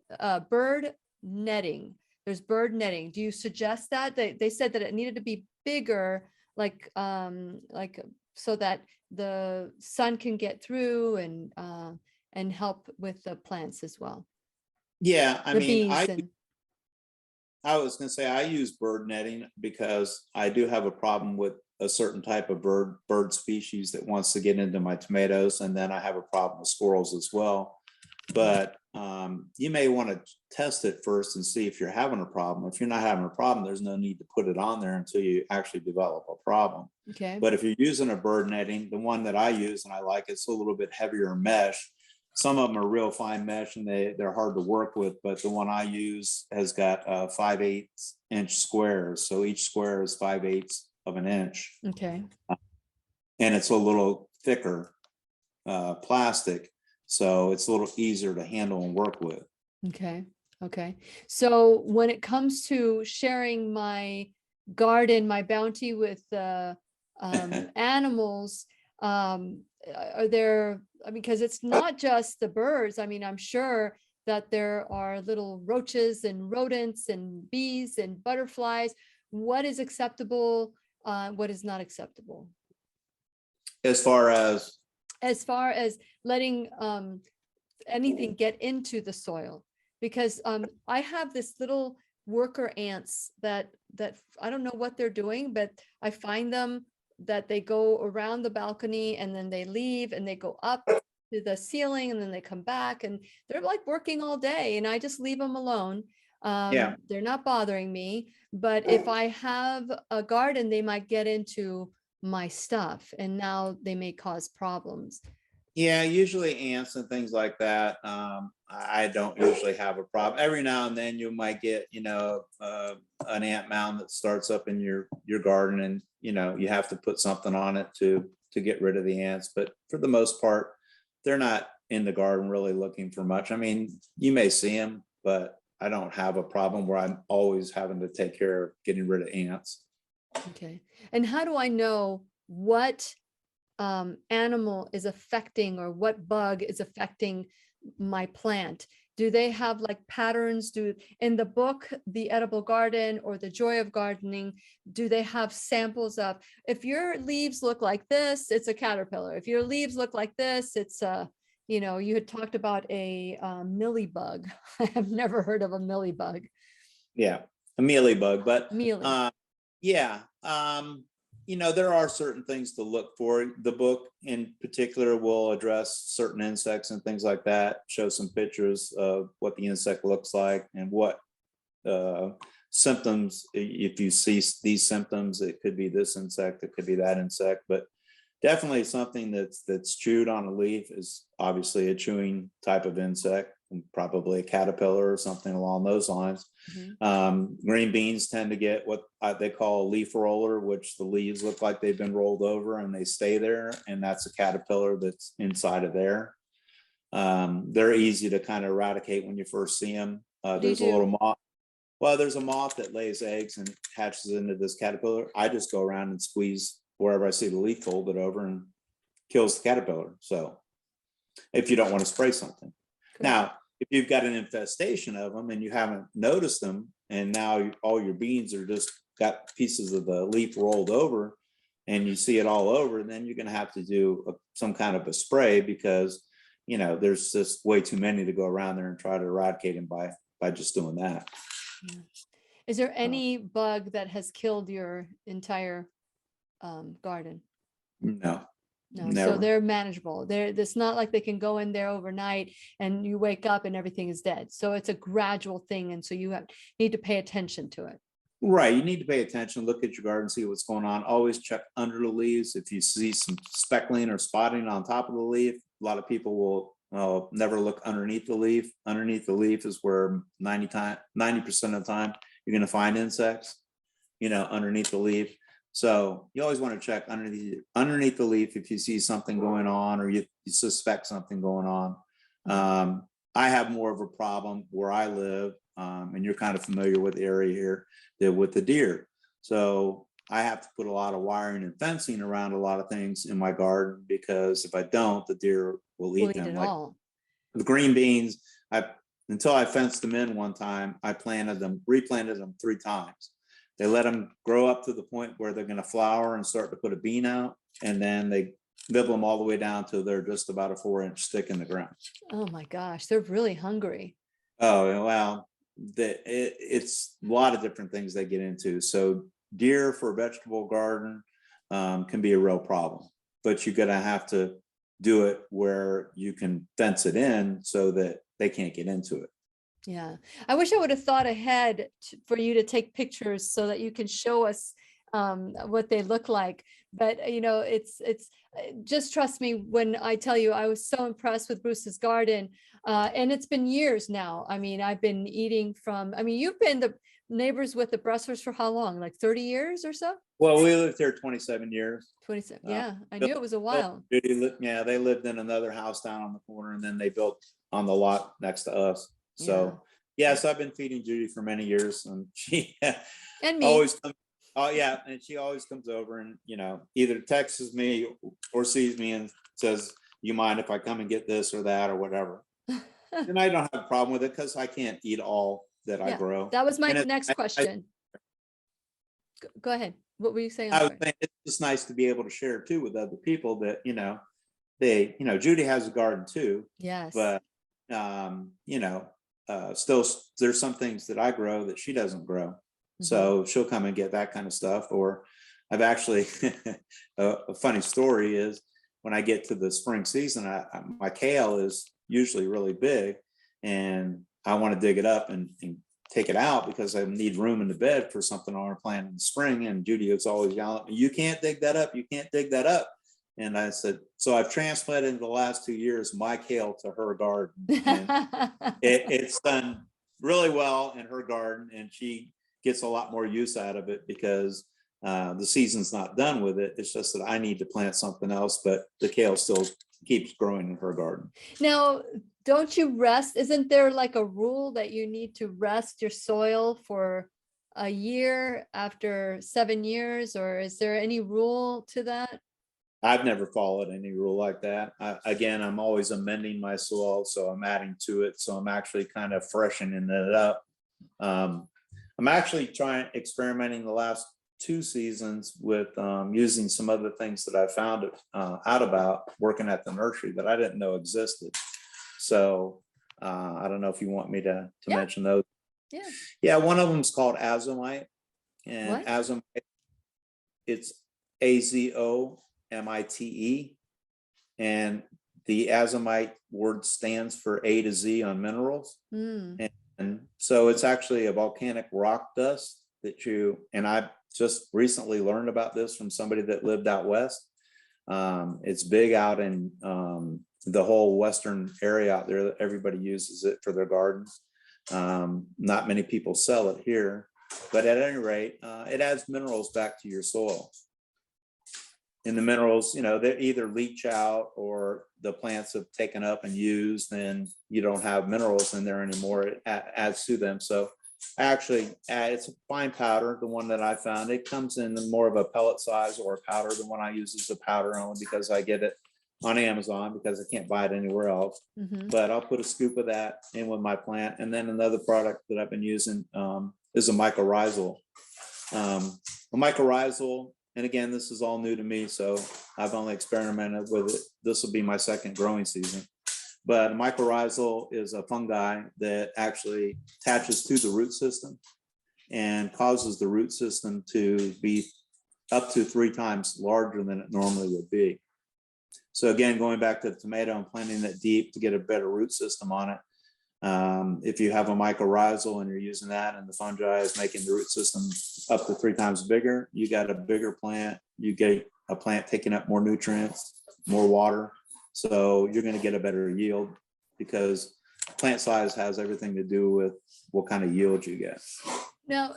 C: netting. There's bird netting. Do you suggest that? They said that it needed to be bigger, like so that the sun can get through and help with the plants as well.
D: Yeah, I
C: The
D: mean,
C: bees and
D: I was going to say I use bird netting because I do have a problem with a certain type of bird species that wants to get into my tomatoes, and then I have a problem with squirrels as well. But you may want to test it first and see if you're having a problem. If you're not having a problem, there's no need to put it on there until you actually develop a problem.
C: okay.
D: But if you're using a bird netting, the one that I use and I like, it's a little bit heavier mesh. Some of them are real fine mesh and they're hard to work with, but the one I use has got 5/8 inch squares. So each square is 5/8 of an inch.
C: Okay.
D: And it's a little thicker plastic. So it's a little easier to handle and work with.
C: Okay. Okay. So when it comes to sharing my garden, my bounty with animals, are there, because it's not just the birds. I mean, I'm sure that there are little roaches and rodents and bees and butterflies. What is acceptable? What is not acceptable?
D: As far as
C: letting anything get into the soil, because I have this little worker ants that I don't know what they're doing, but I find them that they go around the balcony and then they leave and they go up to the ceiling and then they come back and they're like working all day and I just leave them alone.
D: Yeah.
C: They're not bothering me, but if I have a garden, they might get into my stuff and now they may cause problems.
D: Yeah, usually ants and things like that. I don't usually have a problem. Every now and then you might get, an ant mound that starts up in your garden, and you have to put something on it to get rid of the ants. But for the most part, they're not in the garden really looking for much. I mean, you may see them, but I don't have a problem where I'm always having to take care of getting rid of ants.
C: Okay. And how do I know what animal is affecting or what bug is affecting my plant? Do they have like patterns? In the book, The Edible Garden or The Joy of Gardening, do they have samples of, if your leaves look like this, it's a caterpillar. If your leaves look like this, it's you had talked about a mealybug. I have never heard of a mealybug.
D: Yeah, a mealybug, but
C: Mealy.
D: yeah. there are certain things to look for. The book in particular will address certain insects and things like that, show some pictures of what the insect looks like and what symptoms. If you see these symptoms, it could be this insect, it could be that insect, but definitely something that's chewed on a leaf is obviously a chewing type of insect, and probably a caterpillar or something along those lines. Green beans tend to get what they call a leaf roller, which the leaves look like they've been rolled over and they stay there, and that's a caterpillar that's inside of there. They're easy to kind of eradicate when you first see them. There's a little moth. Well, there's a moth that lays eggs and hatches into this caterpillar. I just go around and squeeze wherever I see the leaf, fold it over and kills the caterpillar. So if you don't want to spray something. Now, if you've got an infestation of them and you haven't noticed them, and now all your beans are just got pieces of the leaf rolled over and you see it all over, then you're going to have to do some kind of a spray, because, there's just way too many to go around there and try to eradicate them by just doing that.
C: Is there any bug that has killed your entire garden?
D: No.
C: No,
D: Never.
C: so they're manageable. It's not like they can go in there overnight and you wake up and everything is dead. So it's a gradual thing, and so you need to pay attention to it.
D: Right, you need to pay attention, look at your garden, see what's going on. Always check under the leaves. If you see some speckling or spotting on top of the leaf, a lot of people will never look underneath the leaf. Underneath the leaf is where 90% of the time you're going to find insects, underneath the leaf. So you always want to check underneath the leaf if you see something going on, or you suspect something going on. I have more of a problem where I live, and you're kind of familiar with the area here, with the deer. So I have to put a lot of wiring and fencing around a lot of things in my garden, because if I don't, the deer will eat them. Like
C: all.
D: the green beans, until I fenced them in one time, I replanted them 3 times. They let them grow up to the point where they're going to flower and start to put a bean out, and then they nibble them all the way down till they're just about a 4-inch stick in the ground.
C: Oh my gosh, they're really hungry.
D: Oh, well, it's a lot of different things they get into. So deer for a vegetable garden can be a real problem, but you're going to have to do it where you can fence it in so that they can't get into it.
C: Yeah, I wish I would have thought ahead for you to take pictures so that you can show us what they look like. But it's just trust me when I tell you, I was so impressed with Bruce's garden, and it's been years now. I mean, I've been eating from. I mean, you've been the neighbors with the Bressers for how long? Like 30 years or so?
D: Well, we lived here 27 years.
C: 27. Yeah, I knew it was a while.
D: Judy, yeah, they lived in another house down on the corner, and then they built on the lot next to us. So yes, I've been feeding Judy for many years, and she
C: and me.
D: always comes. Oh yeah, and she always comes over and either texts me or sees me and says, "You mind if I come and get this or that or whatever?" And I don't have a problem with it, because I can't eat all that I grow.
C: That was my next question. Go ahead. What were you saying?
D: I was saying it's just nice to be able to share too with other people that Judy has a garden too.
C: Yes.
D: But still there's some things that I grow that she doesn't grow. So she'll come and get that kind of stuff. Or I've actually, a funny story is when I get to the spring season, my kale is usually really big, and I want to dig it up and take it out because I need room in the bed for something I want to plant in the spring. And Judy is always yelling at me, "You can't dig that up. You can't dig that up." And I said, so I've transplanted in the last 2 years my kale to her garden. And it's done really well in her garden, and she gets a lot more use out of it because the season's not done with it. It's just that I need to plant something else, but the kale still keeps growing in her garden.
C: Now, don't you rest? Isn't there like a rule that you need to rest your soil for a year after 7 years, or is there any rule to that?
D: I've never followed any rule like that. Again, I'm always amending my soil, so I'm adding to it. So I'm actually kind of freshening it up. I'm actually experimenting the last 2 seasons with using some other things that I found out about working at the nursery that I didn't know existed. So I don't know if you want me to mention those. Yeah, one of them is called Azomite, and Azomite, it's Azomite, and the Azomite word stands for A to Z on minerals. And so it's actually a volcanic rock dust that and I just recently learned about this from somebody that lived out west. It's big out in the whole western area out there. Everybody uses it for their gardens. Not many people sell it here, but at any rate, it adds minerals back to your soil. And the minerals, they either leach out or the plants have taken up and used, and you don't have minerals in there anymore. It adds to them. So actually, it's a fine powder, the one that I found. It comes in more of a pellet size or a powder. The one I use is a powder only because I get it on Amazon because I can't buy it anywhere else. But I'll put a scoop of that in with my plant. And then another product that I've been using is a Mycorrhizal. A Mycorrhizal, and again, this is all new to me, so I've only experimented with it. This will be my second growing season. But Mycorrhizal is a fungi that actually attaches to the root system and causes the root system to be up to 3 times larger than it normally would be. So again, going back to the tomato and planting it deep to get a better root system on it. If you have a mycorrhizal and you're using that and the fungi is making the root system up to 3 times bigger, you got a bigger plant, you get a plant taking up more nutrients, more water. So you're going to get a better yield because plant size has everything to do with what kind of yield you get.
C: Now,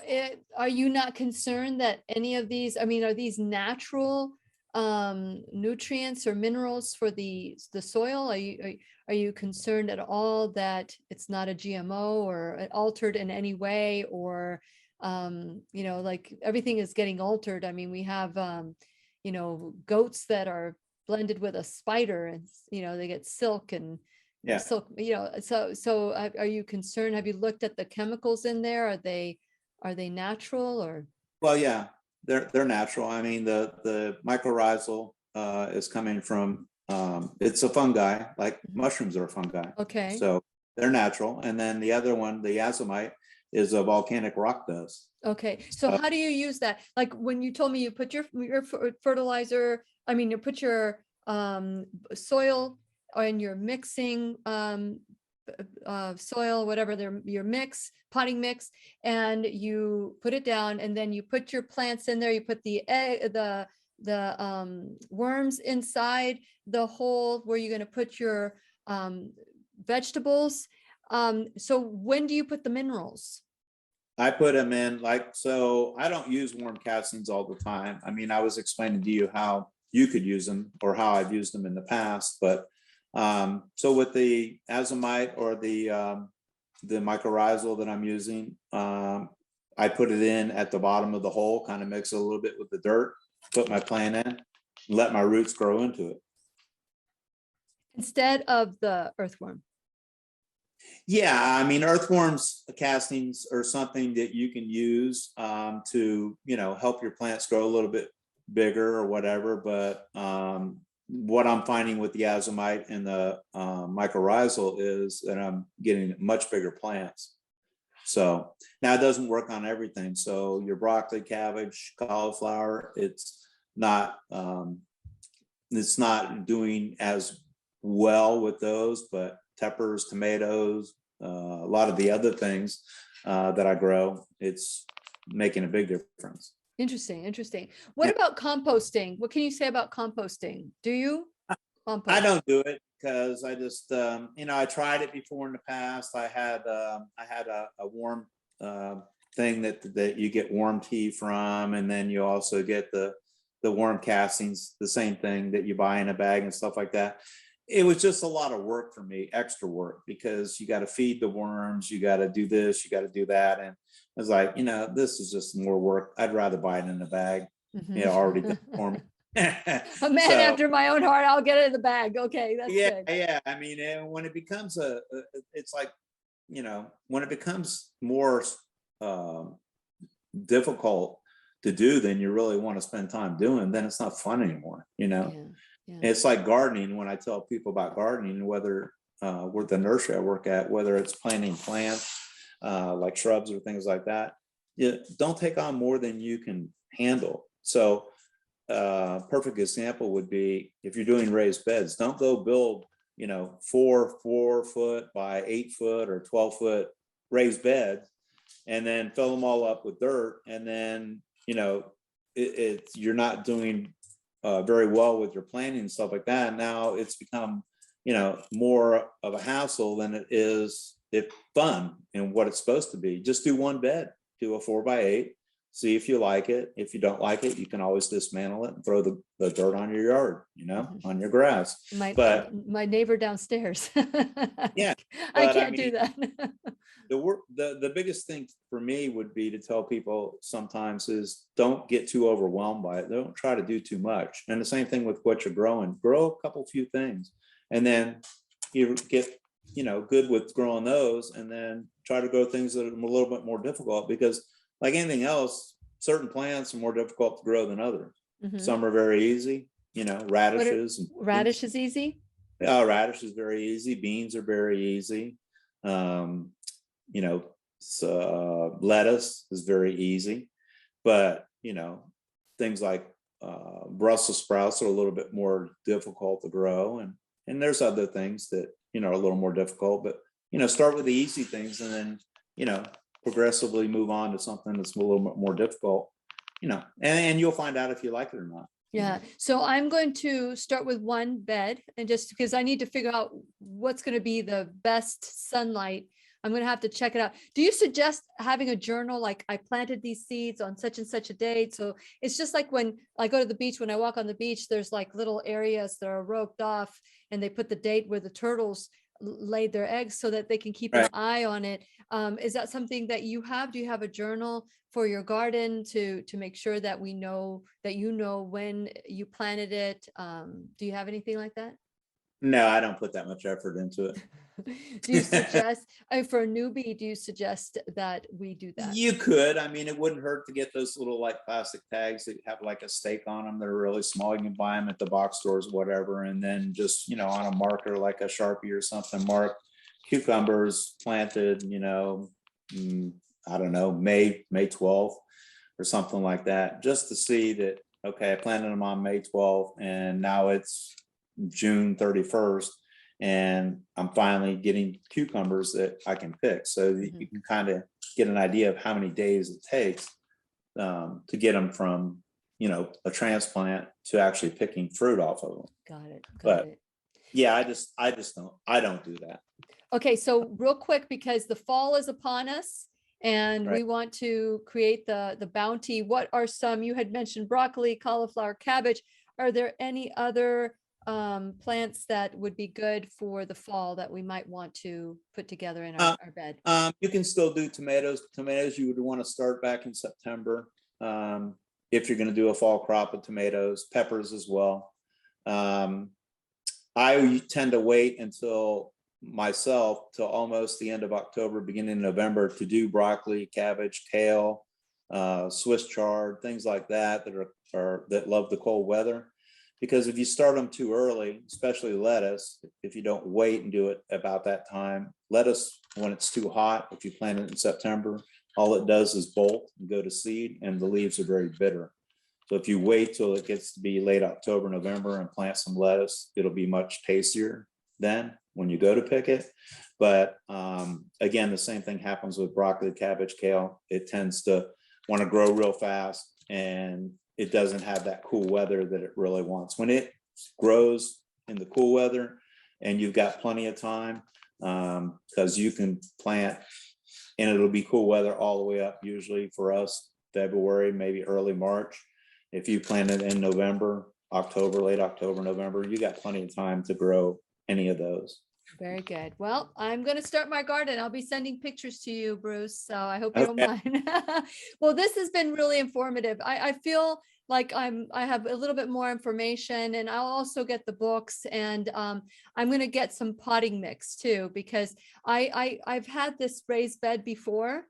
C: are you not concerned that any of these, I mean, are these natural nutrients or minerals for the soil? Are you concerned at all that it's not a GMO or altered in any way, or like everything is getting altered? I mean, we have goats that are blended with a spider, and they get silk and silk. So are you concerned? Have you looked at the chemicals in there? Are they natural or?
D: Well, yeah. They're natural. I mean, the mycorrhizal is coming from, it's a fungi, like mushrooms are a fungi.
C: Okay.
D: So they're natural. And then the other one, the Azomite, is a volcanic rock dust.
C: Okay. So how do you use that? Like when you told me you put your fertilizer, you put your soil and you're mixing soil, whatever your potting mix, and you put it down, and then you put your plants in there. You put the worms inside the hole where you're going to put your vegetables. So when do you put the minerals?
D: I put them in so I don't use worm castings all the time. I mean, I was explaining to you how you could use them or how I've used them in the past, but so with the Azomite or the mycorrhizal that I'm using, I put it in at the bottom of the hole, kind of mix it a little bit with the dirt, put my plant in, let my roots grow into it.
C: Instead of the earthworm?
D: Yeah, I mean, earthworms castings are something that you can use to, help your plants grow a little bit bigger or whatever, but what I'm finding with the Azomite and the mycorrhizal is that I'm getting much bigger plants. So now it doesn't work on everything. So your broccoli, cabbage, cauliflower, it's not doing as well with those, but peppers, tomatoes, a lot of the other things that I grow, it's making a big difference.
C: Interesting. What about composting? What can you say about composting? Do you compost?
D: I don't do it because I just, I tried it before in the past. I had a worm thing that you get worm tea from, and then you also get the worm castings, the same thing that you buy in a bag and stuff like that. It was just a lot of work for me, extra work, because you got to feed the worms, you got to do this, you got to do that. And I was like, this is just more work. I'd rather buy it in a bag, already done for me.
C: A man after my own heart, I'll get it in the bag. Okay, that's good.
D: Yeah. I mean, when it becomes it's like, when it becomes more difficult to do than you really want to spend time doing, then it's not fun anymore, Yeah. It's like gardening. When I tell people about gardening, whether with the nursery I work at, whether it's planting plants like shrubs or things like that, don't take on more than you can handle. So perfect example would be if you're doing raised beds, don't go build, 4 foot by 8 foot or 12 foot raised beds and then fill them all up with dirt. And then, you're not doing very well with your planning and stuff like that. Now it's become, more of a hassle than it is fun and what it's supposed to be. Just do one bed, do a 4x8. See if you like it. If you don't like it, you can always dismantle it and throw the dirt on your yard, on your grass.
C: My neighbor downstairs.
D: Yeah,
C: I can't do that.
D: the biggest thing for me would be to tell people sometimes is don't get too overwhelmed by it. Don't try to do too much. And the same thing with what you're growing. Grow a few things, and then you get good with growing those, and then try to grow things that are a little bit more difficult, because like anything else, certain plants are more difficult to grow than others.
C: Mhm.
D: Some are very easy, radishes.
C: Radish is easy.
D: Radish is very easy. Beans are very easy. Lettuce is very easy. But, things like Brussels sprouts are a little bit more difficult to grow. And there's other things that, are a little more difficult. But, start with the easy things and then, progressively move on to something that's a little bit more difficult, and you'll find out if you like it or not.
C: Yeah. So I'm going to start with one bed, and just because I need to figure out what's going to be the best sunlight, I'm going to have to check it out. Do you suggest having a journal, like I planted these seeds on such and such a date? So it's just like when I go to the beach, when I walk on the beach, there's like little areas that are roped off and they put the date where the turtles laid their eggs so that they can keep an eye on it. Is that something that you have? Do you have a journal for your garden to make sure that we know that when you planted it? Do you have anything like that?
D: No, I don't put that much effort into it.
C: Do you suggest, for a newbie, do you suggest that we do that?
D: You could. I mean, it wouldn't hurt to get those little like plastic tags that have like a stake on them that are really small. You can buy them at the box stores, whatever, and then just on a marker like a Sharpie or something, mark cucumbers planted, I don't know, May 12th or something like that, just to see that, okay, I planted them on May 12th and now it's June 31st. And I'm finally getting cucumbers that I can pick, so that you can kind of get an idea of how many days it takes to get them from, a transplant to actually picking fruit off of them.
C: Got it.
D: Yeah, I don't do that.
C: Okay, so real quick, because the fall is upon us and we want to create the bounty. What are some, you had mentioned broccoli, cauliflower, cabbage. Are there any other plants that would be good for the fall that we might want to put together in our bed?
D: You can still do tomatoes. Tomatoes you would want to start back in September if you're going to do a fall crop of tomatoes. Peppers as well. I tend to wait until almost the end of October, beginning of November, to do broccoli, cabbage, kale, Swiss chard, things like that that love the cold weather. Because if you start them too early, especially lettuce, if you don't wait and do it about that time, lettuce, when it's too hot, if you plant it in September, all it does is bolt and go to seed, and the leaves are very bitter. So if you wait till it gets to be late October, November and plant some lettuce, it'll be much tastier then when you go to pick it. But again, the same thing happens with broccoli, cabbage, kale. It tends to want to grow real fast, and it doesn't have that cool weather that it really wants. When it grows in the cool weather and you've got plenty of time, because you can plant and it'll be cool weather all the way up, usually for us, February, maybe early March. If you plant it in November, October, late October, November, you got plenty of time to grow any of those.
C: Very good. Well, I'm going to start my garden. I'll be sending pictures to you, Bruce. So I hope you don't mind. Well, this has been really informative. I feel like I have a little bit more information, and I'll also get the books, and I'm going to get some potting mix too, because I've had this raised bed before.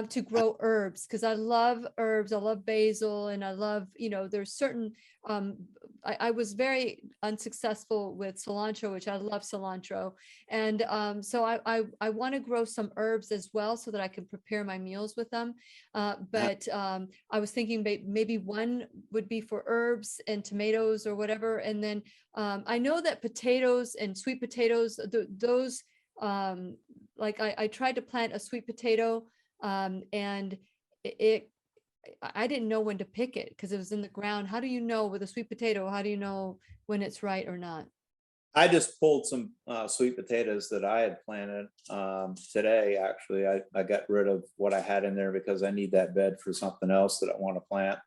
C: to grow herbs, because I love herbs. I love basil, and I love, there's certain, I was very unsuccessful with cilantro, which I love cilantro. And so I want to grow some herbs as well so that I can prepare my meals with them. But I was thinking maybe one would be for herbs and tomatoes or whatever. And then I know that potatoes and sweet potatoes, those, like I tried to plant a sweet potato, and I didn't know when to pick it because it was in the ground. How do you know with a sweet potato? How do you know when it's right or not?
D: I just pulled some sweet potatoes that I had planted today. Actually, I got rid of what I had in there because I need that bed for something else that I want to plant.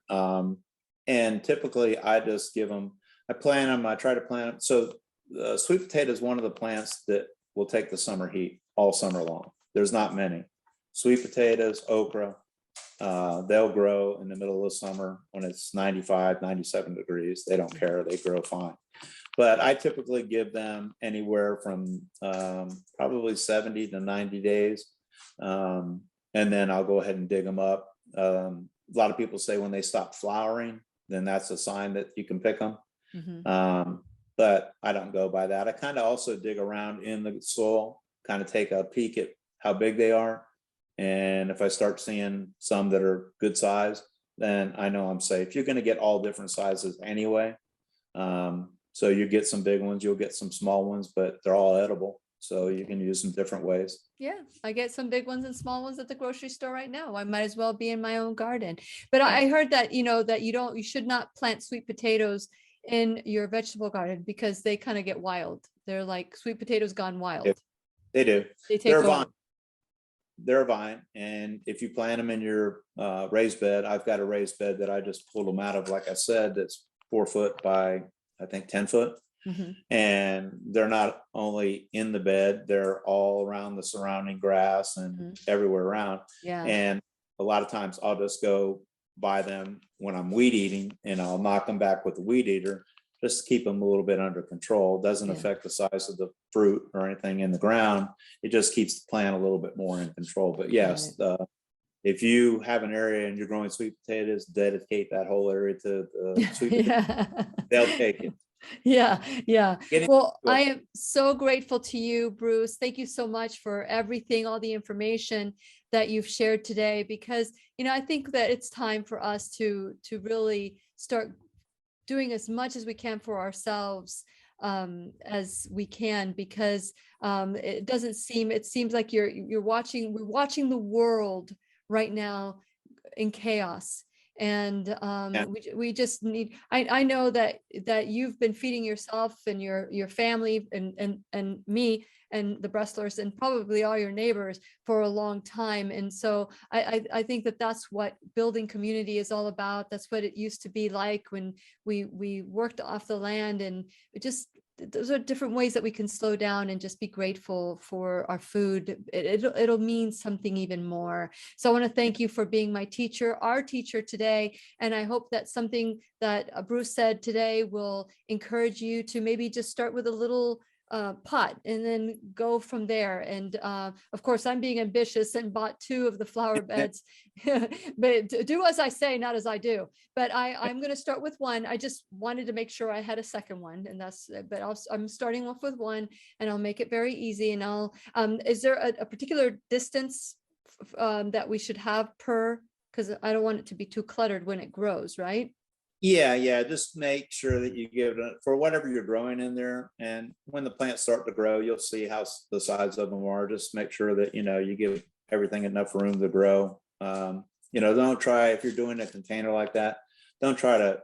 D: And typically I just give them, I plant them, I try to plant them. So sweet potato is one of the plants that will take the summer heat all summer long. There's not many. Sweet potatoes, okra, they'll grow in the middle of the summer when it's 95, 97 degrees. They don't care, they grow fine. But I typically give them anywhere from probably 70 to 90 days. And then I'll go ahead and dig them up. A lot of people say when they stop flowering, then that's a sign that you can pick them. But I don't go by that. I kind of also dig around in the soil, kind of take a peek at how big they are. And if I start seeing some that are good size, then I know I'm safe. You're going to get all different sizes anyway. So you get some big ones, you'll get some small ones, but they're all edible. So you can use them different ways.
C: Yeah, I get some big ones and small ones at the grocery store right now. I might as well be in my own garden. But I heard that, that you should not plant sweet potatoes in your vegetable garden because they kind of get wild. They're like sweet potatoes gone wild.
D: They do.
C: They take over.
D: They're a vine. And if you plant them in your raised bed, I've got a raised bed that I just pulled them out of, like I said, that's 4 foot by, I think, 10 foot. And they're not only in the bed, they're all around the surrounding grass and everywhere around.
C: Yeah.
D: And a lot of times I'll just go by them when I'm weed eating and I'll knock them back with the weed eater just to keep them a little bit under control. Doesn't affect the size of the fruit or anything in the ground. It just keeps the plant a little bit more in control. But yes, if you have an area and you're growing sweet potatoes, dedicate that whole area to sweet potatoes. They'll take it.
C: Yeah. Well, I am so grateful to you, Bruce. Thank you so much for everything, all the information that you've shared today, because, I think that it's time for us to really start doing as much as we can for ourselves as we can, because it seems like we're watching the world right now in chaos. And we just need, I know that you've been feeding yourself and your family and me and the Brestlers and probably all your neighbors for a long time. And so I think that that's what building community is all about. That's what it used to be like when we worked off the land, and those are different ways that we can slow down and just be grateful for our food. It'll mean something even more. So I want to thank you for being our teacher today. And I hope that something that Bruce said today will encourage you to maybe just start with a little pot and then go from there. And of course, I'm being ambitious and bought 2 of the flower beds, but do as I say, not as I do. But I'm going to start with 1. I just wanted to make sure I had a second one, and I'm starting off with 1, and I'll make it very easy. And is there a particular distance that we should have because I don't want it to be too cluttered when it grows, right?
D: Yeah. Just make sure that you give it for whatever you're growing in there. And when the plants start to grow, you'll see how the size of them are. Just make sure that, you give everything enough room to grow. Don't try, if you're doing a container like that, don't try to,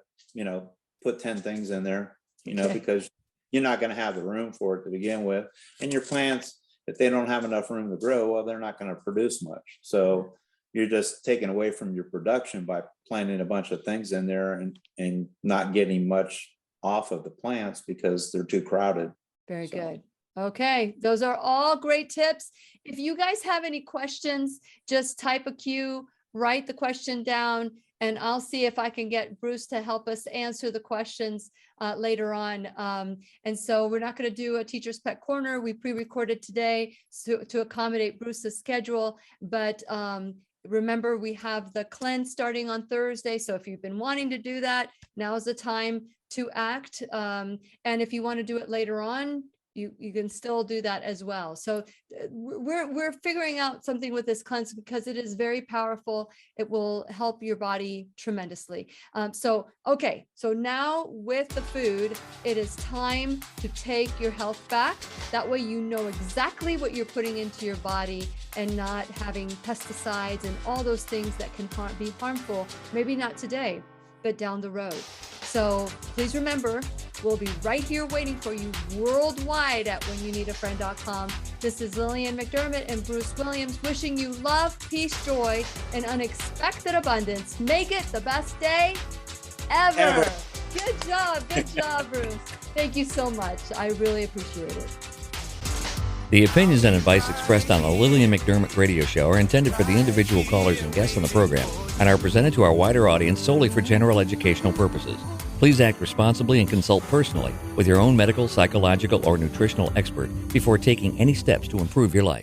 D: put 10 things in there, because you're not going to have the room for it to begin with. And your plants, if they don't have enough room to grow, well, they're not going to produce much. So you're just taking away from your production by planting a bunch of things in there and not getting much off of the plants because they're too crowded.
C: Very good. Okay. Those are all great tips. If you guys have any questions, just type a Q, write the question down, and I'll see if I can get Bruce to help us answer the questions later on. And so we're not going to do a Teacher's Pet Corner. We pre-recorded today to accommodate Bruce's schedule, but remember, we have the cleanse starting on Thursday. So if you've been wanting to do that, now's the time to act. And if you want to do it later on, you can still do that as well. So we're figuring out something with this cleanse because it is very powerful. It will help your body tremendously. Okay, so now with the food, it is time to take your health back. That way you know exactly what you're putting into your body and not having pesticides and all those things that can be harmful, maybe not today, but down the road. So please remember, we'll be right here waiting for you worldwide at whenyouneedafriend.com. This is Lillian McDermott and Bruce Williams wishing you love, peace, joy, and unexpected abundance. Make it the best day ever. Good job, Bruce. Thank you so much. I really appreciate it.
A: The opinions and advice expressed on the Lillian McDermott radio show are intended for the individual callers and guests on the program and are presented to our wider audience solely for general educational purposes. Please act responsibly and consult personally with your own medical, psychological, or nutritional expert before taking any steps to improve your life.